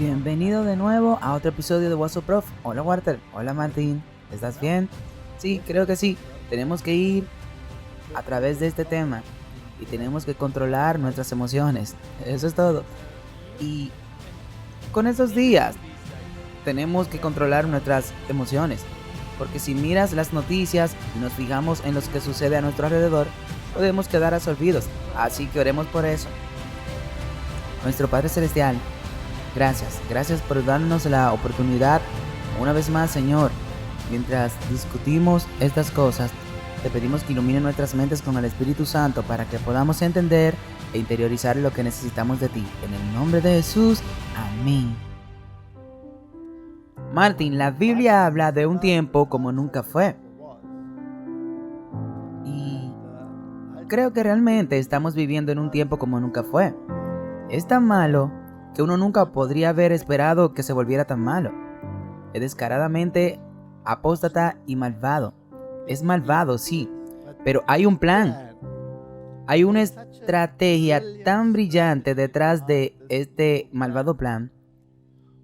Bienvenido de nuevo a otro episodio de What's Up Prof. Hola Walter, hola Martín, ¿estás bien? Sí, creo que sí. Tenemos que ir a través de este tema y tenemos que controlar nuestras emociones. Eso es todo. Y con estos días tenemos que controlar nuestras emociones. Porque si miras las noticias y nos fijamos en lo que sucede a nuestro alrededor, podemos quedar absorbidos. Así que oremos por eso. Nuestro Padre Celestial, gracias por darnos la oportunidad una vez más, Señor. Mientras discutimos estas cosas, te pedimos que ilumine nuestras mentes con el Espíritu Santo para que podamos entender e interiorizar lo que necesitamos de ti. En el nombre de Jesús, amén. Martín, la Biblia habla de un tiempo como nunca fue. Y creo que realmente estamos viviendo en un tiempo como nunca fue. Es tan malo que uno nunca podría haber esperado que se volviera tan malo. Es descaradamente apóstata y malvado. Es malvado, sí, pero hay un plan. Hay una estrategia tan brillante detrás de este malvado plan,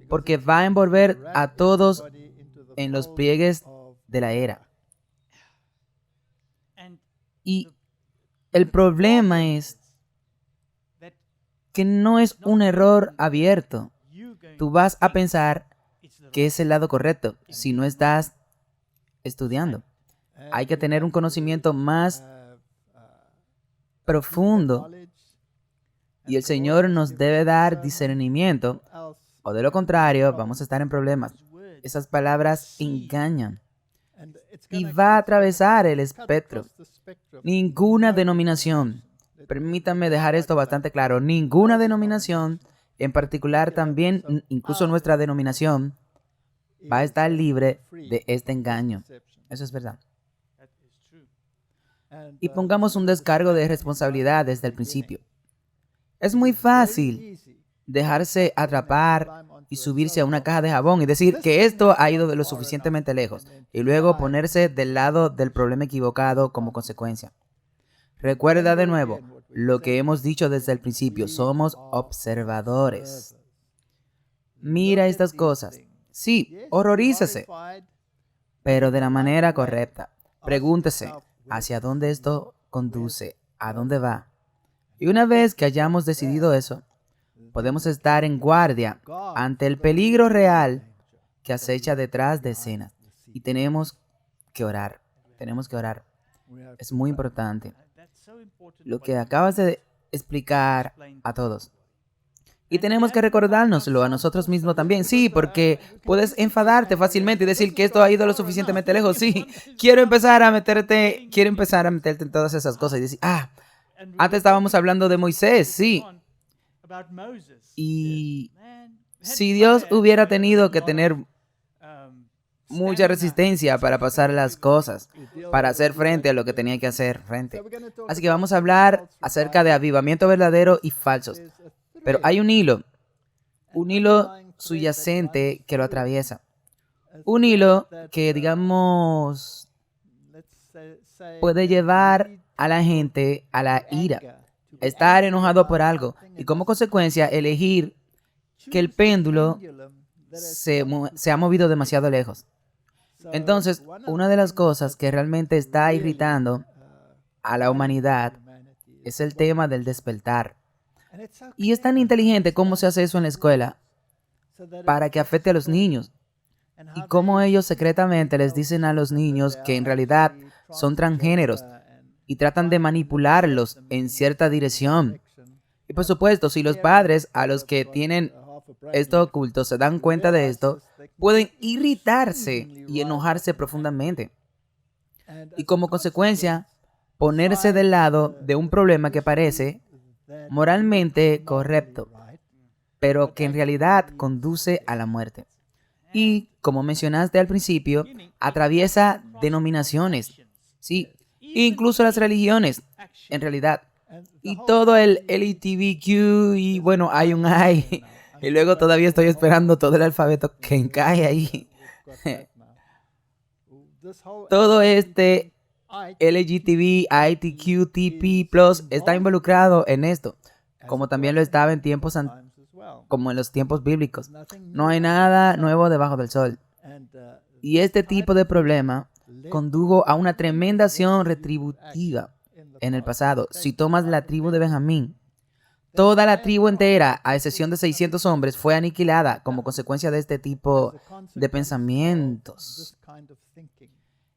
porque va a envolver a todos en los pliegues de la era. Y el problema es que no es un error abierto. Tú vas a pensar que es el lado correcto si no estás estudiando. Hay que tener un conocimiento más profundo y el Señor nos debe dar discernimiento, o de lo contrario vamos a estar en problemas. Esas palabras engañan y va a atravesar el espectro. Ninguna denominación, permítanme dejar esto bastante claro, ninguna denominación, en particular también incluso nuestra denominación, va a estar libre de este engaño. Eso es verdad. Y pongamos un descargo de responsabilidad desde el principio. Es muy fácil dejarse atrapar y subirse a una caja de jabón y decir que esto ha ido de lo suficientemente lejos y luego ponerse del lado del problema equivocado como consecuencia. Recuerda de nuevo lo que hemos dicho desde el principio, somos observadores. Mira estas cosas. Sí, horrorícese, pero de la manera correcta. Pregúntese, ¿hacia dónde esto conduce? ¿A dónde va? Y una vez que hayamos decidido eso, podemos estar en guardia ante el peligro real que acecha detrás de escenas. Y tenemos que orar. Tenemos que orar. Es muy importante lo que acabas de explicar a todos. Y tenemos que recordárnoslo a nosotros mismos también. Sí, porque puedes enfadarte fácilmente y decir que esto ha ido lo suficientemente lejos. Sí, quiero empezar a meterte en todas esas cosas y decir, antes estábamos hablando de Moisés, sí. Y si Dios hubiera tenido que tener mucha resistencia para pasar las cosas, para hacer frente a lo que tenía que hacer frente. Así que vamos a hablar acerca de avivamiento verdadero y falsos. Pero hay un hilo subyacente que lo atraviesa. Un hilo que, digamos, puede llevar a la gente a la ira, estar enojado por algo y como consecuencia elegir que el péndulo se ha movido demasiado lejos. Entonces, una de las cosas que realmente está irritando a la humanidad es el tema del despertar. Y es tan inteligente cómo se hace eso en la escuela para que afecte a los niños. Y cómo ellos secretamente les dicen a los niños que en realidad son transgéneros y tratan de manipularlos en cierta dirección. Y por supuesto, si los padres a los que tienen esto oculto se dan cuenta de esto, pueden irritarse y enojarse profundamente. Y como consecuencia, ponerse del lado de un problema que parece moralmente correcto, pero que en realidad conduce a la muerte. Y, como mencionaste al principio, atraviesa denominaciones, sí, incluso las religiones, en realidad. Y todo el LGBTQ y bueno, hay un I. Y luego todavía estoy esperando todo el alfabeto que encaje ahí. Todo este LGTB, ITQ, TP+, está involucrado en esto, como también lo estaba en tiempos como en los tiempos bíblicos. No hay nada nuevo debajo del sol. Y este tipo de problema condujo a una tremenda acción retributiva en el pasado. Si tomas la tribu de Benjamín, toda la tribu entera, a excepción de 600 hombres, fue aniquilada como consecuencia de este tipo de pensamientos.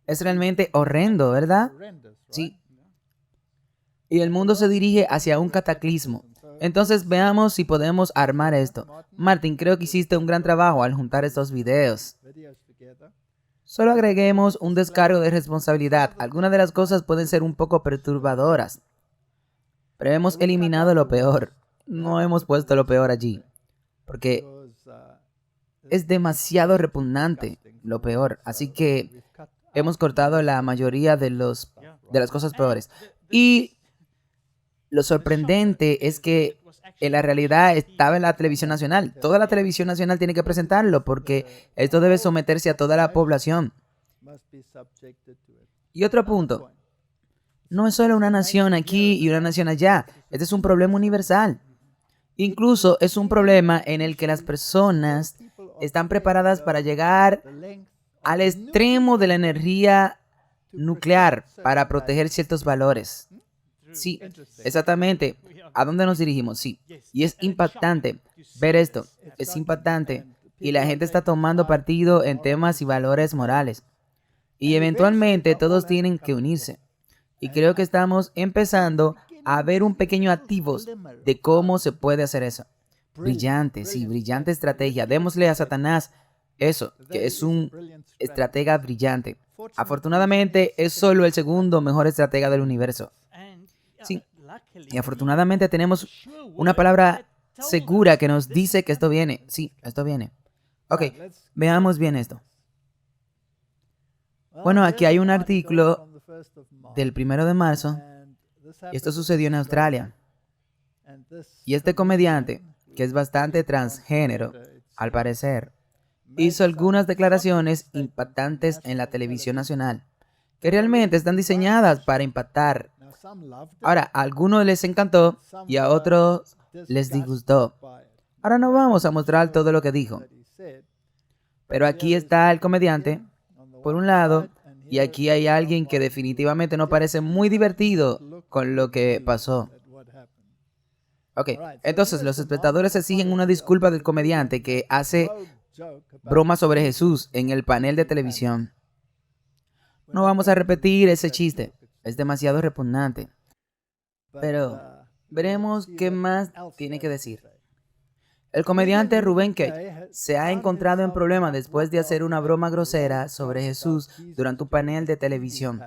Es realmente horrendo, ¿verdad? Sí. Y el mundo se dirige hacia un cataclismo. Entonces veamos si podemos armar esto. Martin, creo que hiciste un gran trabajo al juntar estos videos. Solo agreguemos un descargo de responsabilidad. Algunas de las cosas pueden ser un poco perturbadoras, pero hemos eliminado lo peor. No hemos puesto lo peor allí, porque es demasiado repugnante lo peor. Así que hemos cortado la mayoría de las cosas peores. Y lo sorprendente es que en la realidad estaba en la televisión nacional. Toda la televisión nacional tiene que presentarlo porque esto debe someterse a toda la población. Y otro punto. No es solo una nación aquí y una nación allá. Este es un problema universal. Incluso es un problema en el que las personas están preparadas para llegar al extremo de la energía nuclear para proteger ciertos valores. Sí, exactamente. ¿A dónde nos dirigimos? Sí. Y es impactante ver esto. Es impactante. Y la gente está tomando partido en temas y valores morales. Y eventualmente todos tienen que unirse. Y creo que estamos empezando a ver un pequeño activos de cómo se puede hacer eso. Brillante, sí, brillante estrategia. Démosle a Satanás eso, que es un estratega brillante. Afortunadamente es solo el segundo mejor estratega del universo. Sí, y afortunadamente tenemos una palabra segura que nos dice que esto viene. Sí, esto viene. Ok, veamos bien esto. Bueno, aquí hay un artículo del 1 de marzo y esto sucedió en Australia. Y este comediante, que es bastante transgénero, al parecer, hizo algunas declaraciones impactantes en la televisión nacional, que realmente están diseñadas para impactar. Ahora, a algunos les encantó y a otros les disgustó. Ahora no vamos a mostrar todo lo que dijo. Pero aquí está el comediante, por un lado, y aquí hay alguien que definitivamente no parece muy divertido con lo que pasó. Ok, entonces los espectadores exigen una disculpa del comediante que hace bromas sobre Jesús en el panel de televisión. No vamos a repetir ese chiste, es demasiado repugnante. Pero veremos qué más tiene que decir. El comediante Rubén Keck se ha encontrado en problemas después de hacer una broma grosera sobre Jesús durante un panel de televisión.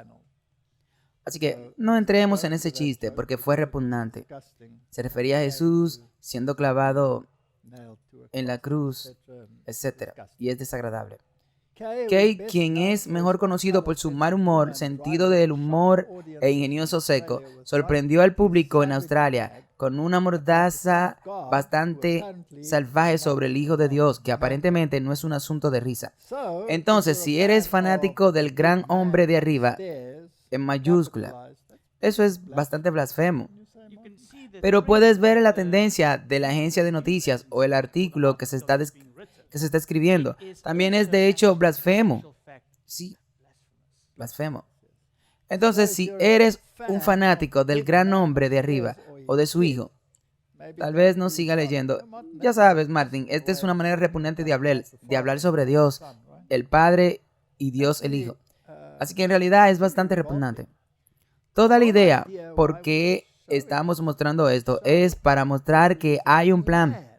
Así que no entremos en ese chiste porque fue repugnante. Se refería a Jesús siendo clavado en la cruz, etc. Y es desagradable. Kay, quien es mejor conocido por su mal humor, sentido del humor e ingenioso seco, sorprendió al público en Australia con una mordaza bastante salvaje sobre el Hijo de Dios, que aparentemente no es un asunto de risa. Entonces, si eres fanático del gran hombre de arriba, en mayúscula, eso es bastante blasfemo. Pero puedes ver la tendencia de la agencia de noticias o el artículo que se está escribiendo. También es de hecho blasfemo. Sí, blasfemo. Entonces, si eres un fanático del gran hombre de arriba o de su hijo, tal vez no siga leyendo. Ya sabes, Martin, esta es una manera repugnante de hablar sobre Dios, el Padre y Dios el Hijo. Así que en realidad es bastante repugnante. Toda la idea por qué estamos mostrando esto es para mostrar que hay un plan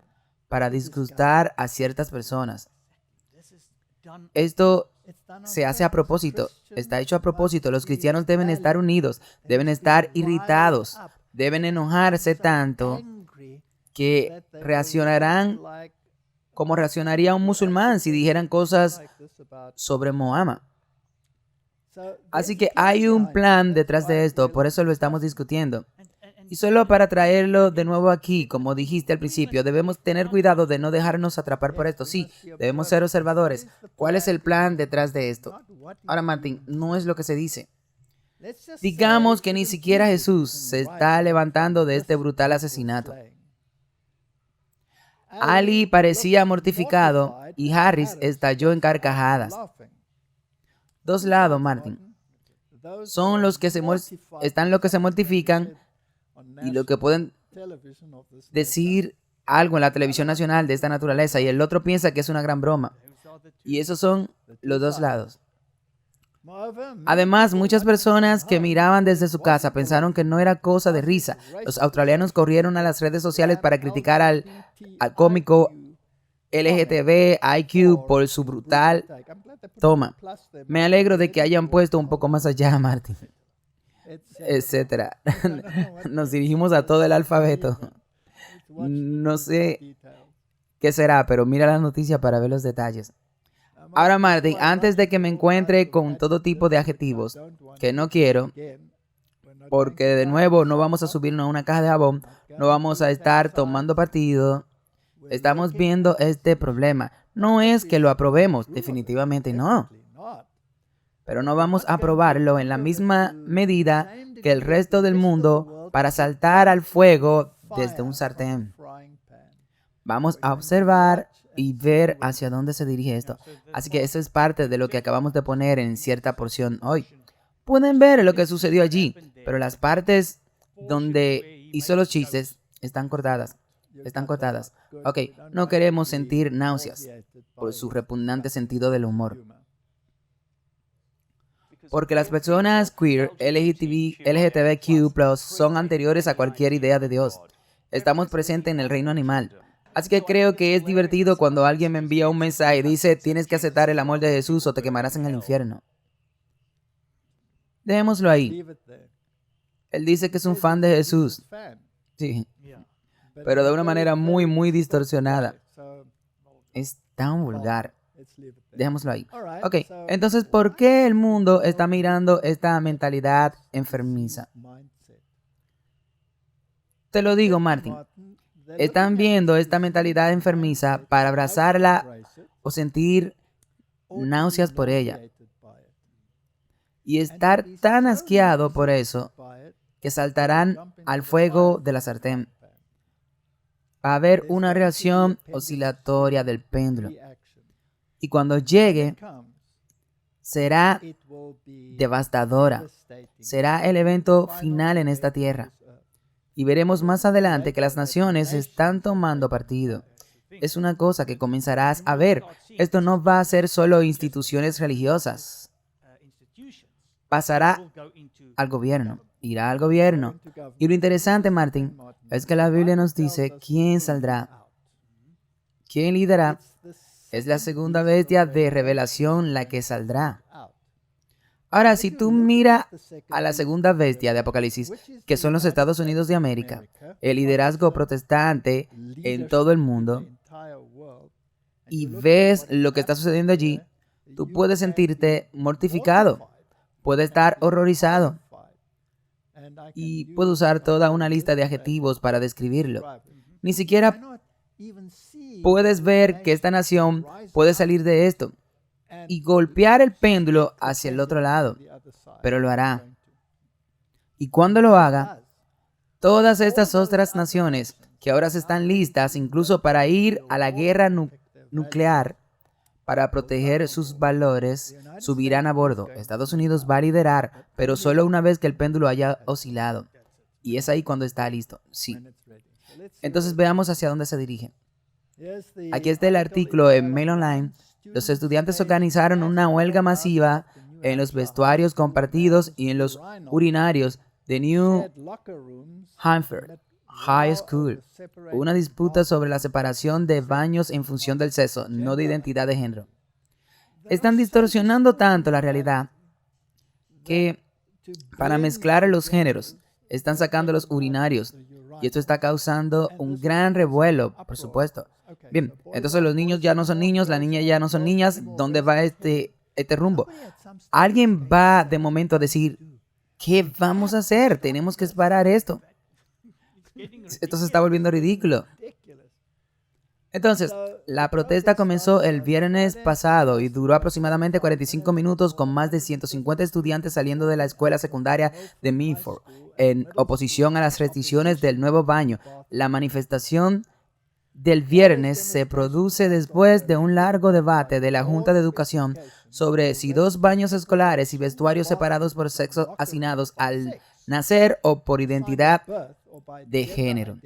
para disgustar a ciertas personas. Esto se hace a propósito, está hecho a propósito. Los cristianos deben estar unidos, deben estar irritados, deben enojarse tanto que reaccionarán como reaccionaría un musulmán si dijeran cosas sobre Mohammed. Así que hay un plan detrás de esto, por eso lo estamos discutiendo. Y solo para traerlo de nuevo aquí, como dijiste al principio, debemos tener cuidado de no dejarnos atrapar por esto. Sí, debemos ser observadores. ¿Cuál es el plan detrás de esto? Ahora, Martín, no es lo que se dice. Digamos que ni siquiera Jesús se está levantando de este brutal asesinato. Ali parecía mortificado y Harris estalló en carcajadas. Dos lados, Martin. Son los que están los que se mortifican y los que pueden decir algo en la televisión nacional de esta naturaleza y el otro piensa que es una gran broma. Y esos son los dos lados. Además, muchas personas que miraban desde su casa pensaron que no era cosa de risa. Los australianos corrieron a las redes sociales para criticar al cómico LGTBIQ por su brutal toma. Me alegro de que hayan puesto un poco más allá, Martin, etcétera. Nos dirigimos a todo el alfabeto. No sé qué será, pero mira la noticia para ver los detalles. Ahora, Martin, antes de que me encuentre con todo tipo de adjetivos que no quiero, porque de nuevo no vamos a subirnos a una caja de jabón, no vamos a estar tomando partido, estamos viendo este problema. No es que lo aprobemos, definitivamente no. Pero no vamos a aprobarlo en la misma medida que el resto del mundo para saltar al fuego desde un sartén. Vamos a observar y ver hacia dónde se dirige esto. Así que eso es parte de lo que acabamos de poner en cierta porción hoy. Pueden ver lo que sucedió allí, pero las partes donde hizo los chistes están cortadas. Están cortadas. Ok, no queremos sentir náuseas por su repugnante sentido del humor. Porque las personas queer, LGBTQ+, son anteriores a cualquier idea de Dios. Estamos presentes en el reino animal. Así que creo que es divertido cuando alguien me envía un mensaje y dice, tienes que aceptar el amor de Jesús o te quemarás en el infierno. Dejémoslo ahí. Él dice que es un fan de Jesús. Sí. Pero de una manera muy, muy distorsionada. Es tan vulgar. Dejémoslo ahí. Ok, entonces, ¿por qué el mundo está mirando esta mentalidad enfermiza? Te lo digo, Martin. Están viendo esta mentalidad enfermiza para abrazarla o sentir náuseas por ella. Y estar tan asqueado por eso que saltarán al fuego de la sartén. Va a haber una reacción oscilatoria del péndulo. Y cuando llegue, será devastadora. Será el evento final en esta tierra. Y veremos más adelante que las naciones están tomando partido. Es una cosa que comenzarás a ver. Esto no va a ser solo instituciones religiosas. Pasará al gobierno. Irá al gobierno. Y lo interesante, Martin, es que la Biblia nos dice quién saldrá. ¿Quién liderará? Es la segunda bestia de revelación la que saldrá. Ahora, si tú miras a la segunda bestia de Apocalipsis, que son los Estados Unidos de América, el liderazgo protestante en todo el mundo, y ves lo que está sucediendo allí, tú puedes sentirte mortificado, puedes estar horrorizado, y puedo usar toda una lista de adjetivos para describirlo. Ni siquiera puedes ver que esta nación puede salir de esto y golpear el péndulo hacia el otro lado, pero lo hará. Y cuando lo haga, todas estas otras naciones que ahora están listas incluso para ir a la guerra nuclear para proteger sus valores, subirán a bordo. Estados Unidos va a liderar, pero solo una vez que el péndulo haya oscilado. Y es ahí cuando está listo. Sí. Entonces veamos hacia dónde se dirige. Aquí está el artículo en Mail Online. Los estudiantes organizaron una huelga masiva en los vestuarios compartidos y en los urinarios de New Hampshire High School. Una disputa sobre la separación de baños en función del sexo, no de identidad de género. Están distorsionando tanto la realidad que para mezclar los géneros están sacando los urinarios y esto está causando un gran revuelo, por supuesto. Bien, entonces los niños ya no son niños, las niñas ya no son niñas. ¿Dónde va este rumbo? Alguien va de momento a decir, ¿qué vamos a hacer? Tenemos que parar esto. Esto se está volviendo ridículo. Entonces, la protesta comenzó el viernes pasado y duró aproximadamente 45 minutos con más de 150 estudiantes saliendo de la escuela secundaria de Milford en oposición a las restricciones del nuevo baño. La manifestación del viernes se produce después de un largo debate de la Junta de Educación sobre si 2 baños escolares y vestuarios separados por sexo asignados al nacer o por identidad de género.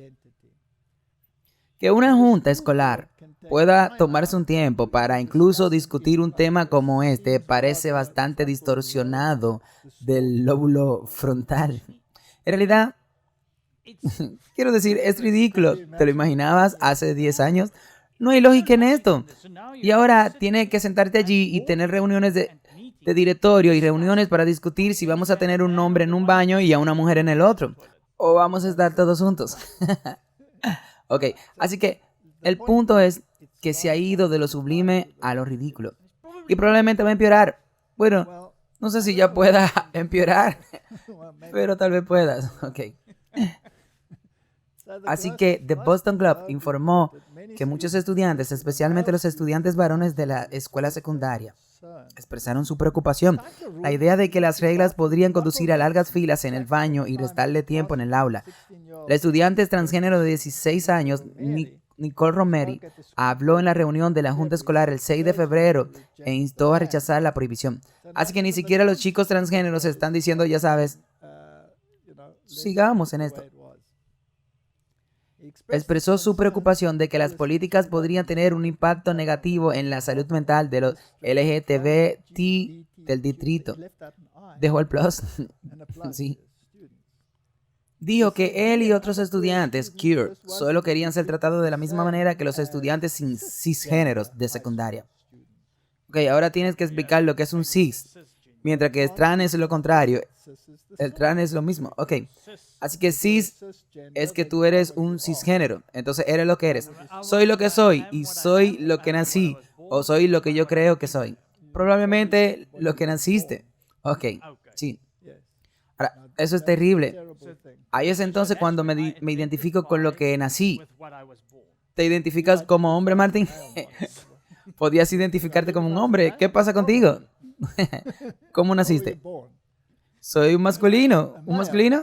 Que una junta escolar pueda tomarse un tiempo para incluso discutir un tema como este parece bastante distorsionado del lóbulo frontal. En realidad, quiero decir, es ridículo. ¿Te lo imaginabas hace 10 años? No hay lógica en esto. Y ahora tiene que sentarte allí y tener reuniones de directorio y reuniones para discutir si vamos a tener un hombre en un baño y a una mujer en el otro. O vamos a estar todos juntos. Ok, así que el punto es que se ha ido de lo sublime a lo ridículo. Y probablemente va a empeorar. Bueno, no sé si ya pueda empeorar, pero tal vez puedas. Ok. Así que The Boston Globe informó que muchos estudiantes, especialmente los estudiantes varones de la escuela secundaria, expresaron su preocupación. La idea de que las reglas podrían conducir a largas filas en el baño y restarle tiempo en el aula. La estudiante transgénero de 16 años, Nicole Romeri, habló en la reunión de la Junta Escolar el 6 de febrero e instó a rechazar la prohibición. Así que ni siquiera los chicos transgéneros están diciendo, ya sabes, sigamos en esto. Expresó su preocupación de que las políticas podrían tener un impacto negativo en la salud mental de los LGTBT del distrito. Dejó el plus. Sí. Dijo que él y otros estudiantes queer solo querían ser tratados de la misma manera que los estudiantes cisgéneros de secundaria. Ok, ahora tienes que explicar lo que es un cis, mientras que trans es lo contrario. El trans es lo mismo. Ok, así que cis es que tú eres un cisgénero, entonces eres lo que eres. Soy lo que soy y soy lo que nací, o soy lo que yo creo que soy. Probablemente lo que naciste. Ok, sí. Ahora, eso es terrible. Ahí es entonces cuando me identifico con lo que nací. ¿Te identificas como hombre, Martín? ¿Podías identificarte como un hombre? ¿Qué pasa contigo? ¿Cómo naciste? ¿Soy un masculino? ¿Un masculino?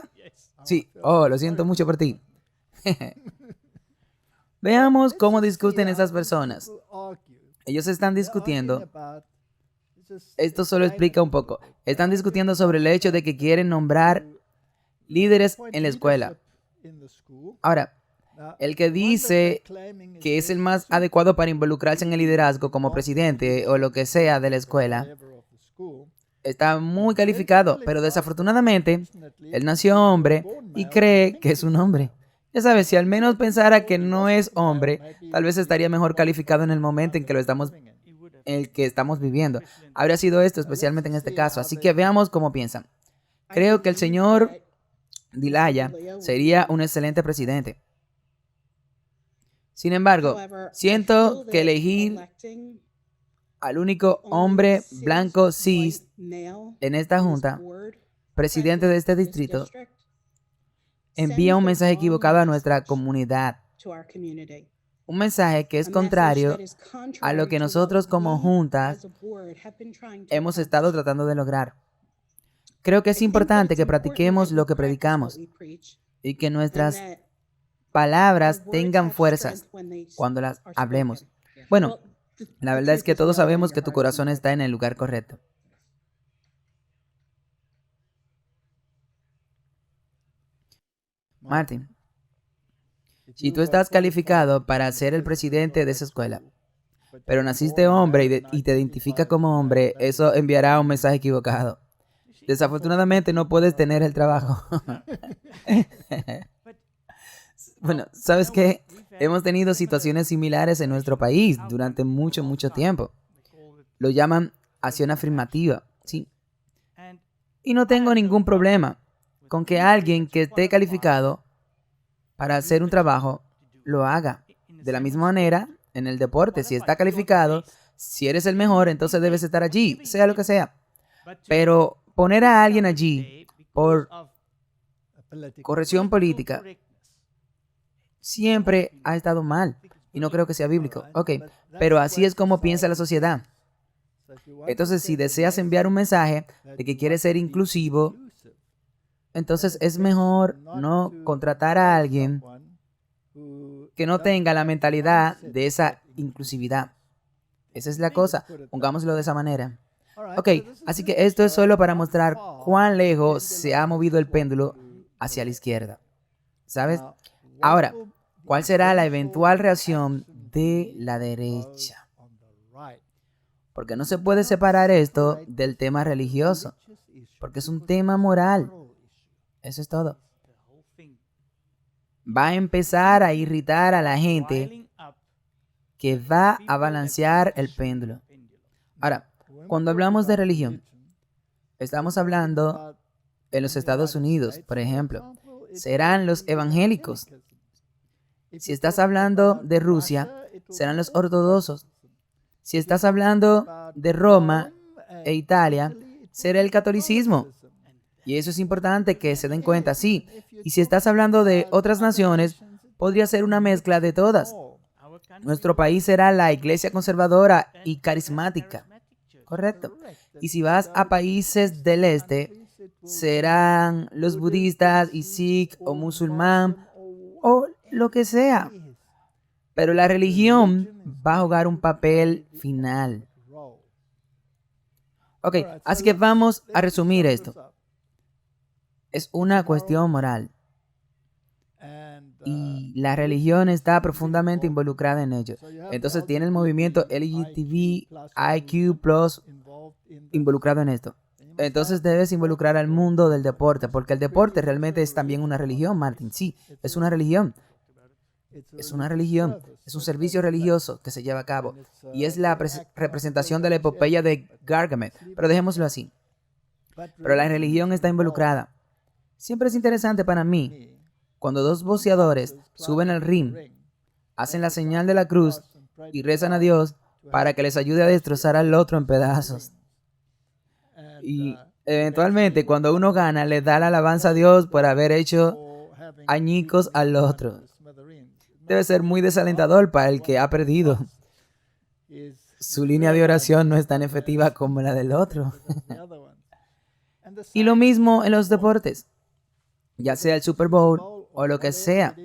Sí. Oh, lo siento mucho por ti. Veamos cómo discuten esas personas. Ellos están discutiendo. Esto solo explica un poco. Están discutiendo sobre el hecho de que quieren nombrar líderes en la escuela. Ahora, el que dice que es el más adecuado para involucrarse en el liderazgo como presidente o lo que sea de la escuela, está muy calificado, pero desafortunadamente, él nació hombre y cree que es un hombre. Ya sabes, si al menos pensara que no es hombre, tal vez estaría mejor calificado en el momento en el que estamos viviendo. Habría sido esto, especialmente en este caso. Así que veamos cómo piensan. Creo que el señor Dilaya sería un excelente presidente. Sin embargo, siento que elegir al único hombre blanco cis en esta junta, presidente de este distrito, envía un mensaje equivocado a nuestra comunidad. Un mensaje que es contrario a lo que nosotros como juntas hemos estado tratando de lograr. Creo que es importante que practiquemos lo que predicamos y que nuestras palabras tengan fuerzas cuando las hablemos. Bueno, la verdad es que todos sabemos que tu corazón está en el lugar correcto. Martin, si tú estás calificado para ser el presidente de esa escuela, pero naciste hombre y te identifica como hombre, eso enviará un mensaje equivocado. Desafortunadamente no puedes tener el trabajo. Bueno, ¿sabes qué? Hemos tenido situaciones similares en nuestro país durante mucho, mucho tiempo. Lo llaman acción afirmativa, ¿sí? Y no tengo ningún problema con que alguien que esté calificado para hacer un trabajo lo haga. De la misma manera, en el deporte, si está calificado, si eres el mejor, entonces debes estar allí, sea lo que sea. Pero poner a alguien allí por corrección política siempre ha estado mal y no creo que sea bíblico. Ok, pero así es como piensa la sociedad. Entonces, si deseas enviar un mensaje de que quieres ser inclusivo, entonces es mejor no contratar a alguien que no tenga la mentalidad de esa inclusividad. Esa es la cosa, pongámoslo de esa manera. Ok, así que esto es solo para mostrar cuán lejos se ha movido el péndulo hacia la izquierda. ¿Sabes? Ahora, ¿cuál será la eventual reacción de la derecha? Porque no se puede separar esto del tema religioso, porque es un tema moral. Eso es todo. Va a empezar a irritar a la gente que va a balancear el péndulo. Ahora, cuando hablamos de religión, estamos hablando en los Estados Unidos, por ejemplo, serán los evangélicos. Si estás hablando de Rusia, serán los ortodoxos. Si estás hablando de Roma e Italia, será el catolicismo. Y eso es importante que se den cuenta, sí. Y si estás hablando de otras naciones, podría ser una mezcla de todas. Nuestro país será la iglesia conservadora y carismática. Correcto. Y si vas a países del este, serán los budistas y sikh o musulmán o lo que sea. Pero la religión va a jugar un papel final. Ok, así que vamos a resumir esto. Es una cuestión moral. Y la religión está profundamente involucrada en ello. Entonces tiene el movimiento LGBTIQ+ involucrado en esto. Entonces debes involucrar al mundo del deporte, porque el deporte realmente es también una religión, Martin. Sí, es una religión. Es una religión, es un servicio religioso que se lleva a cabo. Y es la representación de la epopeya de Gargamel. Pero dejémoslo así. Pero la religión está involucrada. Siempre es interesante para mí cuando dos boxeadores suben al ring, hacen la señal de la cruz y rezan a Dios para que les ayude a destrozar al otro en pedazos. Y eventualmente cuando uno gana, le da la alabanza a Dios por haber hecho añicos al otro. Debe ser muy desalentador para el que ha perdido. Su línea de oración no es tan efectiva como la del otro. Y lo mismo en los deportes. Ya sea el Super Bowl o lo que sea,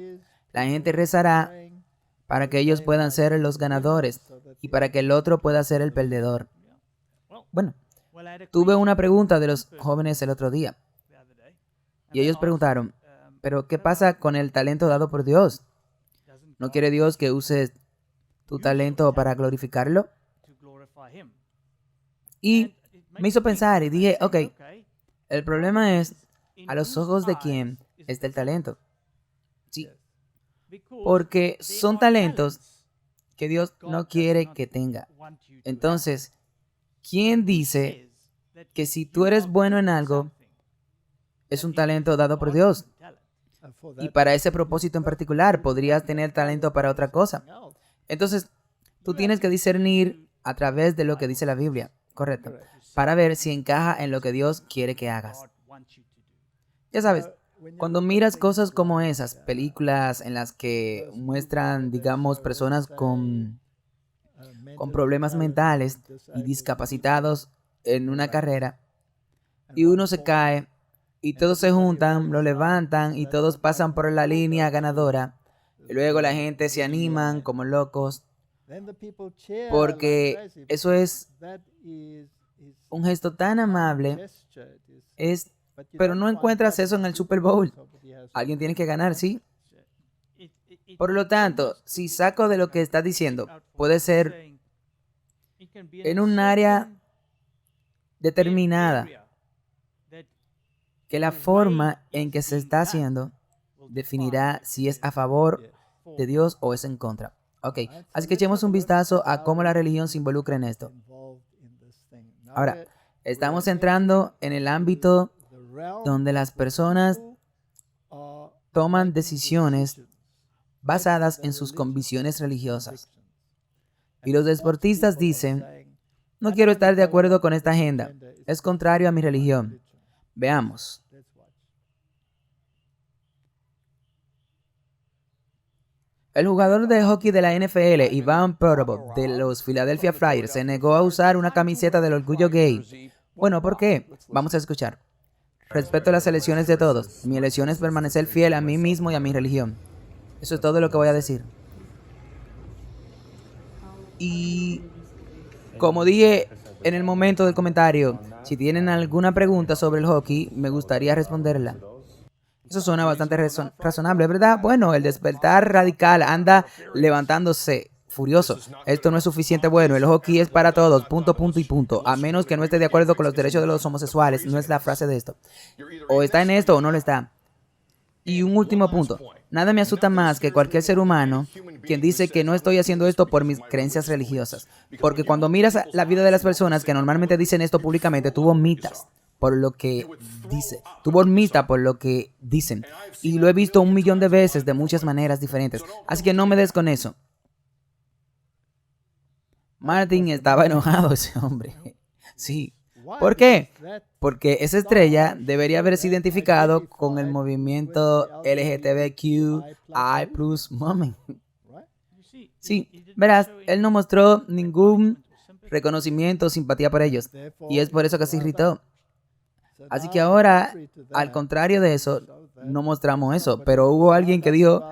la gente rezará para que ellos puedan ser los ganadores y para que el otro pueda ser el perdedor. Bueno, tuve una pregunta de los jóvenes el otro día. Y ellos preguntaron, ¿pero qué pasa con el talento dado por Dios? ¿No quiere Dios que uses tu talento para glorificarlo? Y me hizo pensar y dije, ok, el problema es a los ojos de quién está el talento. Sí, porque son talentos que Dios no quiere que tenga. Entonces, ¿quién dice que si tú eres bueno en algo, es un talento dado por Dios? Y para ese propósito en particular, podrías tener talento para otra cosa. Entonces, tú tienes que discernir a través de lo que dice la Biblia, correcto, para ver si encaja en lo que Dios quiere que hagas. Ya sabes, cuando miras cosas como esas, películas en las que muestran, digamos, personas con problemas mentales y discapacitados en una carrera, y uno se cae, y todos se juntan, lo levantan, y todos pasan por la línea ganadora, y luego la gente se animan como locos, porque eso es un gesto tan amable, pero no encuentras eso en el Super Bowl. Alguien tiene que ganar, ¿sí? Por lo tanto, si saco de lo que estás diciendo, puede ser en un área determinada, que la forma en que se está haciendo definirá si es a favor de Dios o es en contra. Ok, así que echemos un vistazo a cómo la religión se involucra en esto. Ahora, estamos entrando en el ámbito donde las personas toman decisiones basadas en sus convicciones religiosas. Y los deportistas dicen, no quiero estar de acuerdo con esta agenda, es contrario a mi religión. Veamos. El jugador de hockey de la NFL, Ivan Provorov, de los Philadelphia Flyers, se negó a usar una camiseta del orgullo gay. Bueno, ¿por qué? Vamos a escuchar. Respeto las elecciones de todos. Mi elección es permanecer fiel a mí mismo y a mi religión. Eso es todo lo que voy a decir. Y como dije en el momento del comentario, si tienen alguna pregunta sobre el hockey, me gustaría responderla. Eso suena bastante razonable, ¿verdad? Bueno, el despertar radical anda levantándose furioso. Esto no es suficiente bueno. El hockey es para todos. Punto, punto y punto. A menos que no esté de acuerdo con los derechos de los homosexuales. No es la frase de esto. O está en esto o no lo está. Y un último punto. Nada me asusta más que cualquier ser humano quien dice que no estoy haciendo esto por mis creencias religiosas. Porque cuando miras la vida de las personas que normalmente dicen esto públicamente, tú vomitas por lo que dice. Tú vomitas por lo que dicen. Y lo he visto 1.000.000 de veces de muchas maneras diferentes. Así que no me des con eso. Martin estaba enojado, ese hombre. Sí. ¿Por qué? Porque esa estrella debería haberse identificado con el movimiento LGTBQI+ Moment. Sí, verás, él no mostró ningún reconocimiento o simpatía por ellos. Y es por eso que se irritó. Así que ahora, al contrario de eso, no mostramos eso. Pero hubo alguien que dijo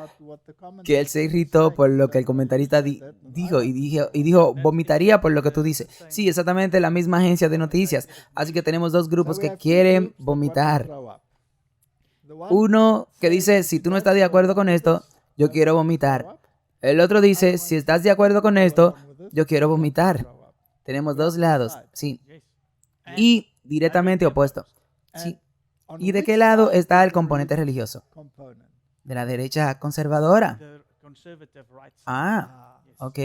que él se irritó por lo que el comentarista dijo y dijo, vomitaría por lo que tú dices. Sí, exactamente la misma agencia de noticias. Así que tenemos dos grupos que quieren vomitar. Uno que dice, si tú no estás de acuerdo con esto, yo quiero vomitar. El otro dice, si estás de acuerdo con esto, yo quiero vomitar. Tenemos dos lados, sí. Y directamente opuesto. Sí. ¿Y de qué lado está el componente religioso? De la derecha conservadora. Ah, ok.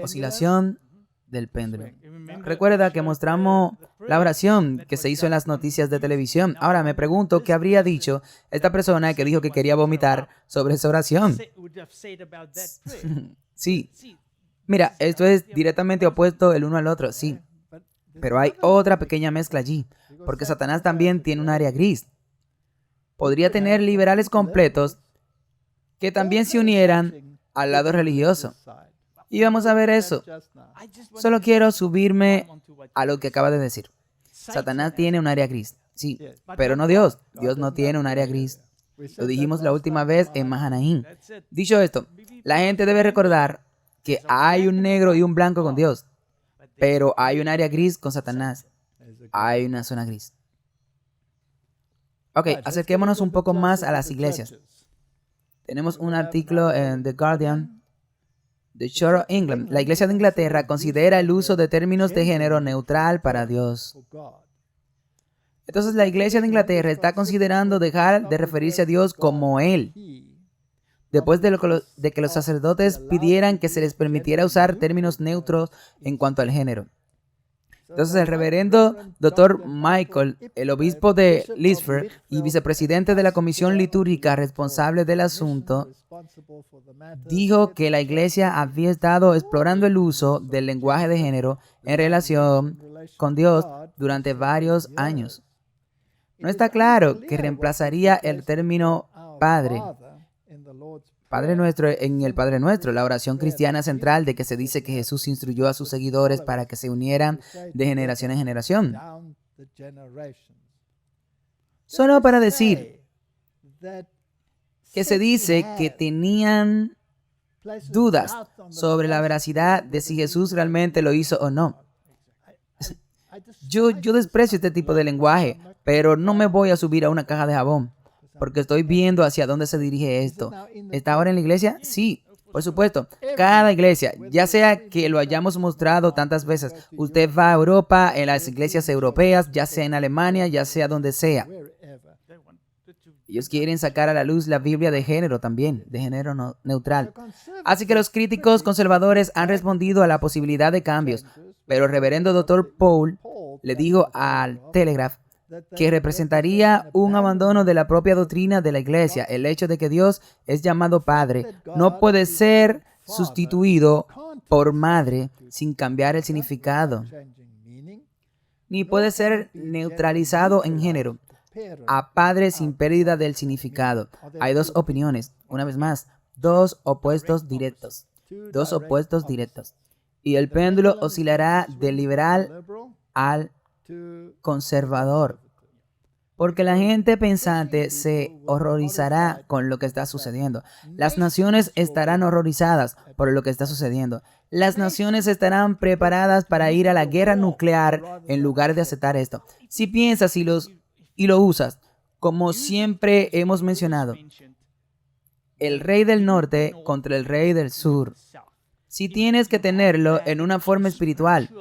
Oscilación del péndulo. Recuerda que mostramos la oración que se hizo en las noticias de televisión. Ahora me pregunto qué habría dicho esta persona que dijo que quería vomitar sobre esa oración. Sí. Mira, esto es directamente opuesto el uno al otro, sí. Pero hay otra pequeña mezcla allí, porque Satanás también tiene un área gris. Podría tener liberales completos que también se unieran al lado religioso. Y vamos a ver eso. Solo quiero subirme a lo que acaba de decir. Satanás tiene un área gris, sí, pero no Dios. Dios no tiene un área gris. Lo dijimos la última vez en Mahanaim. Dicho esto, la gente debe recordar que hay un negro y un blanco con Dios, pero hay un área gris con Satanás. Hay una zona gris. Ok, acerquémonos un poco más a las iglesias. Tenemos un artículo en The Guardian, The Church of England. La Iglesia de Inglaterra considera el uso de términos de género neutral para Dios. Entonces la Iglesia de Inglaterra está considerando dejar de referirse a Dios como Él, después de que los sacerdotes pidieran que se les permitiera usar términos neutros en cuanto al género. Entonces el reverendo Dr. Michael, el obispo de Lisford y vicepresidente de la comisión litúrgica responsable del asunto, dijo que la iglesia había estado explorando el uso del lenguaje de género en relación con Dios durante varios años. No está claro que reemplazaría el término Padre Nuestro en el Padre Nuestro, la oración cristiana central de que se dice que Jesús instruyó a sus seguidores para que se unieran de generación en generación. Solo para decir que se dice que tenían dudas sobre la veracidad de si Jesús realmente lo hizo o no. Yo desprecio este tipo de lenguaje, pero no me voy a subir a una caja de jabón, porque estoy viendo hacia dónde se dirige esto. ¿Está ahora en la iglesia? Sí, por supuesto. Cada iglesia, ya sea que lo hayamos mostrado tantas veces, usted va a Europa, en las iglesias europeas, ya sea en Alemania, ya sea donde sea. Ellos quieren sacar a la luz la Biblia de género también, de género neutral. Así que los críticos conservadores han respondido a la posibilidad de cambios, pero el reverendo Dr. Paul le dijo al Telegraph que representaría un abandono de la propia doctrina de la iglesia. El hecho de que Dios es llamado Padre no puede ser sustituido por Madre sin cambiar el significado, ni puede ser neutralizado en género a Padre sin pérdida del significado. Hay dos opiniones, una vez más, dos opuestos directos. Y el péndulo oscilará del liberal al conservador. porque la gente pensante se horrorizará con lo que está sucediendo. Las naciones estarán horrorizadas por lo que está sucediendo. Las naciones estarán preparadas para ir a la guerra nuclear en lugar de aceptar esto. Si piensas y lo usas, como siempre hemos mencionado, el rey del norte contra el rey del sur. Si tienes que tenerlo en una forma espiritual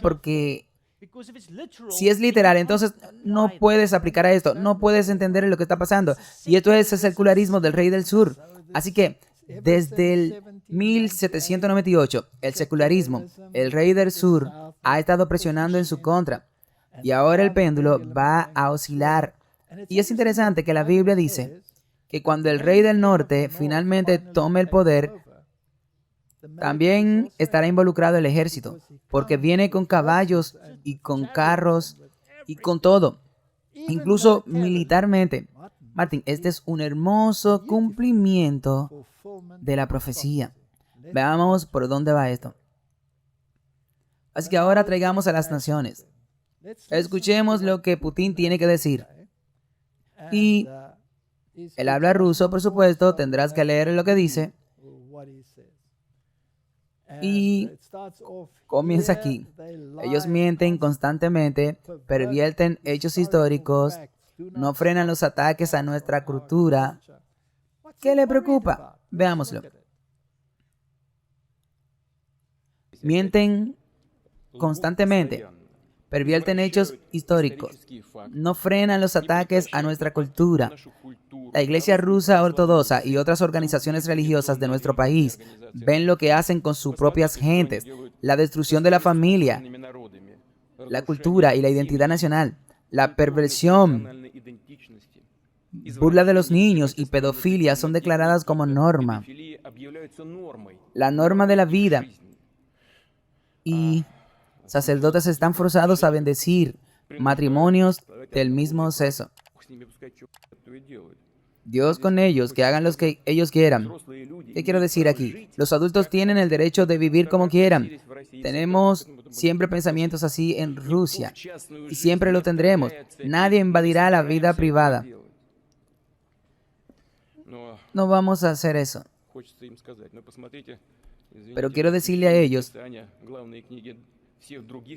porque si es literal, entonces no puedes aplicar a esto, no puedes entender lo que está pasando. Y esto es el secularismo del rey del sur. Así que desde el 1798, el secularismo, el rey del sur, ha estado presionando en su contra. Y ahora el péndulo va a oscilar. Y es interesante que la Biblia dice que cuando el rey del norte finalmente tome el poder, también estará involucrado el ejército, porque viene con caballos y con carros y con todo, incluso militarmente. Martin, este es un hermoso cumplimiento de la profecía. Veamos por dónde va esto. Así que ahora traigamos a las naciones. Escuchemos lo que Putin tiene que decir. Y él habla ruso, por supuesto, tendrás que leer lo que dice. Y comienza aquí. Ellos mienten constantemente, pervierten hechos históricos, no frenan los ataques a nuestra cultura. ¿Qué le preocupa? Veámoslo. Mienten constantemente, pervierten hechos históricos, no frenan los ataques a nuestra cultura. La Iglesia Rusa Ortodoxa y otras organizaciones religiosas de nuestro país ven lo que hacen con sus propias gentes, la destrucción de la familia, la cultura y la identidad nacional, la perversión, burla de los niños y pedofilia son declaradas como norma, la norma de la vida. Y sacerdotes están forzados a bendecir matrimonios del mismo sexo. Dios con ellos, que hagan lo que ellos quieran. ¿Qué quiero decir aquí? Los adultos tienen el derecho de vivir como quieran. Tenemos siempre pensamientos así en Rusia y siempre lo tendremos. Nadie invadirá la vida privada. No vamos a hacer eso. Pero quiero decirle a ellos,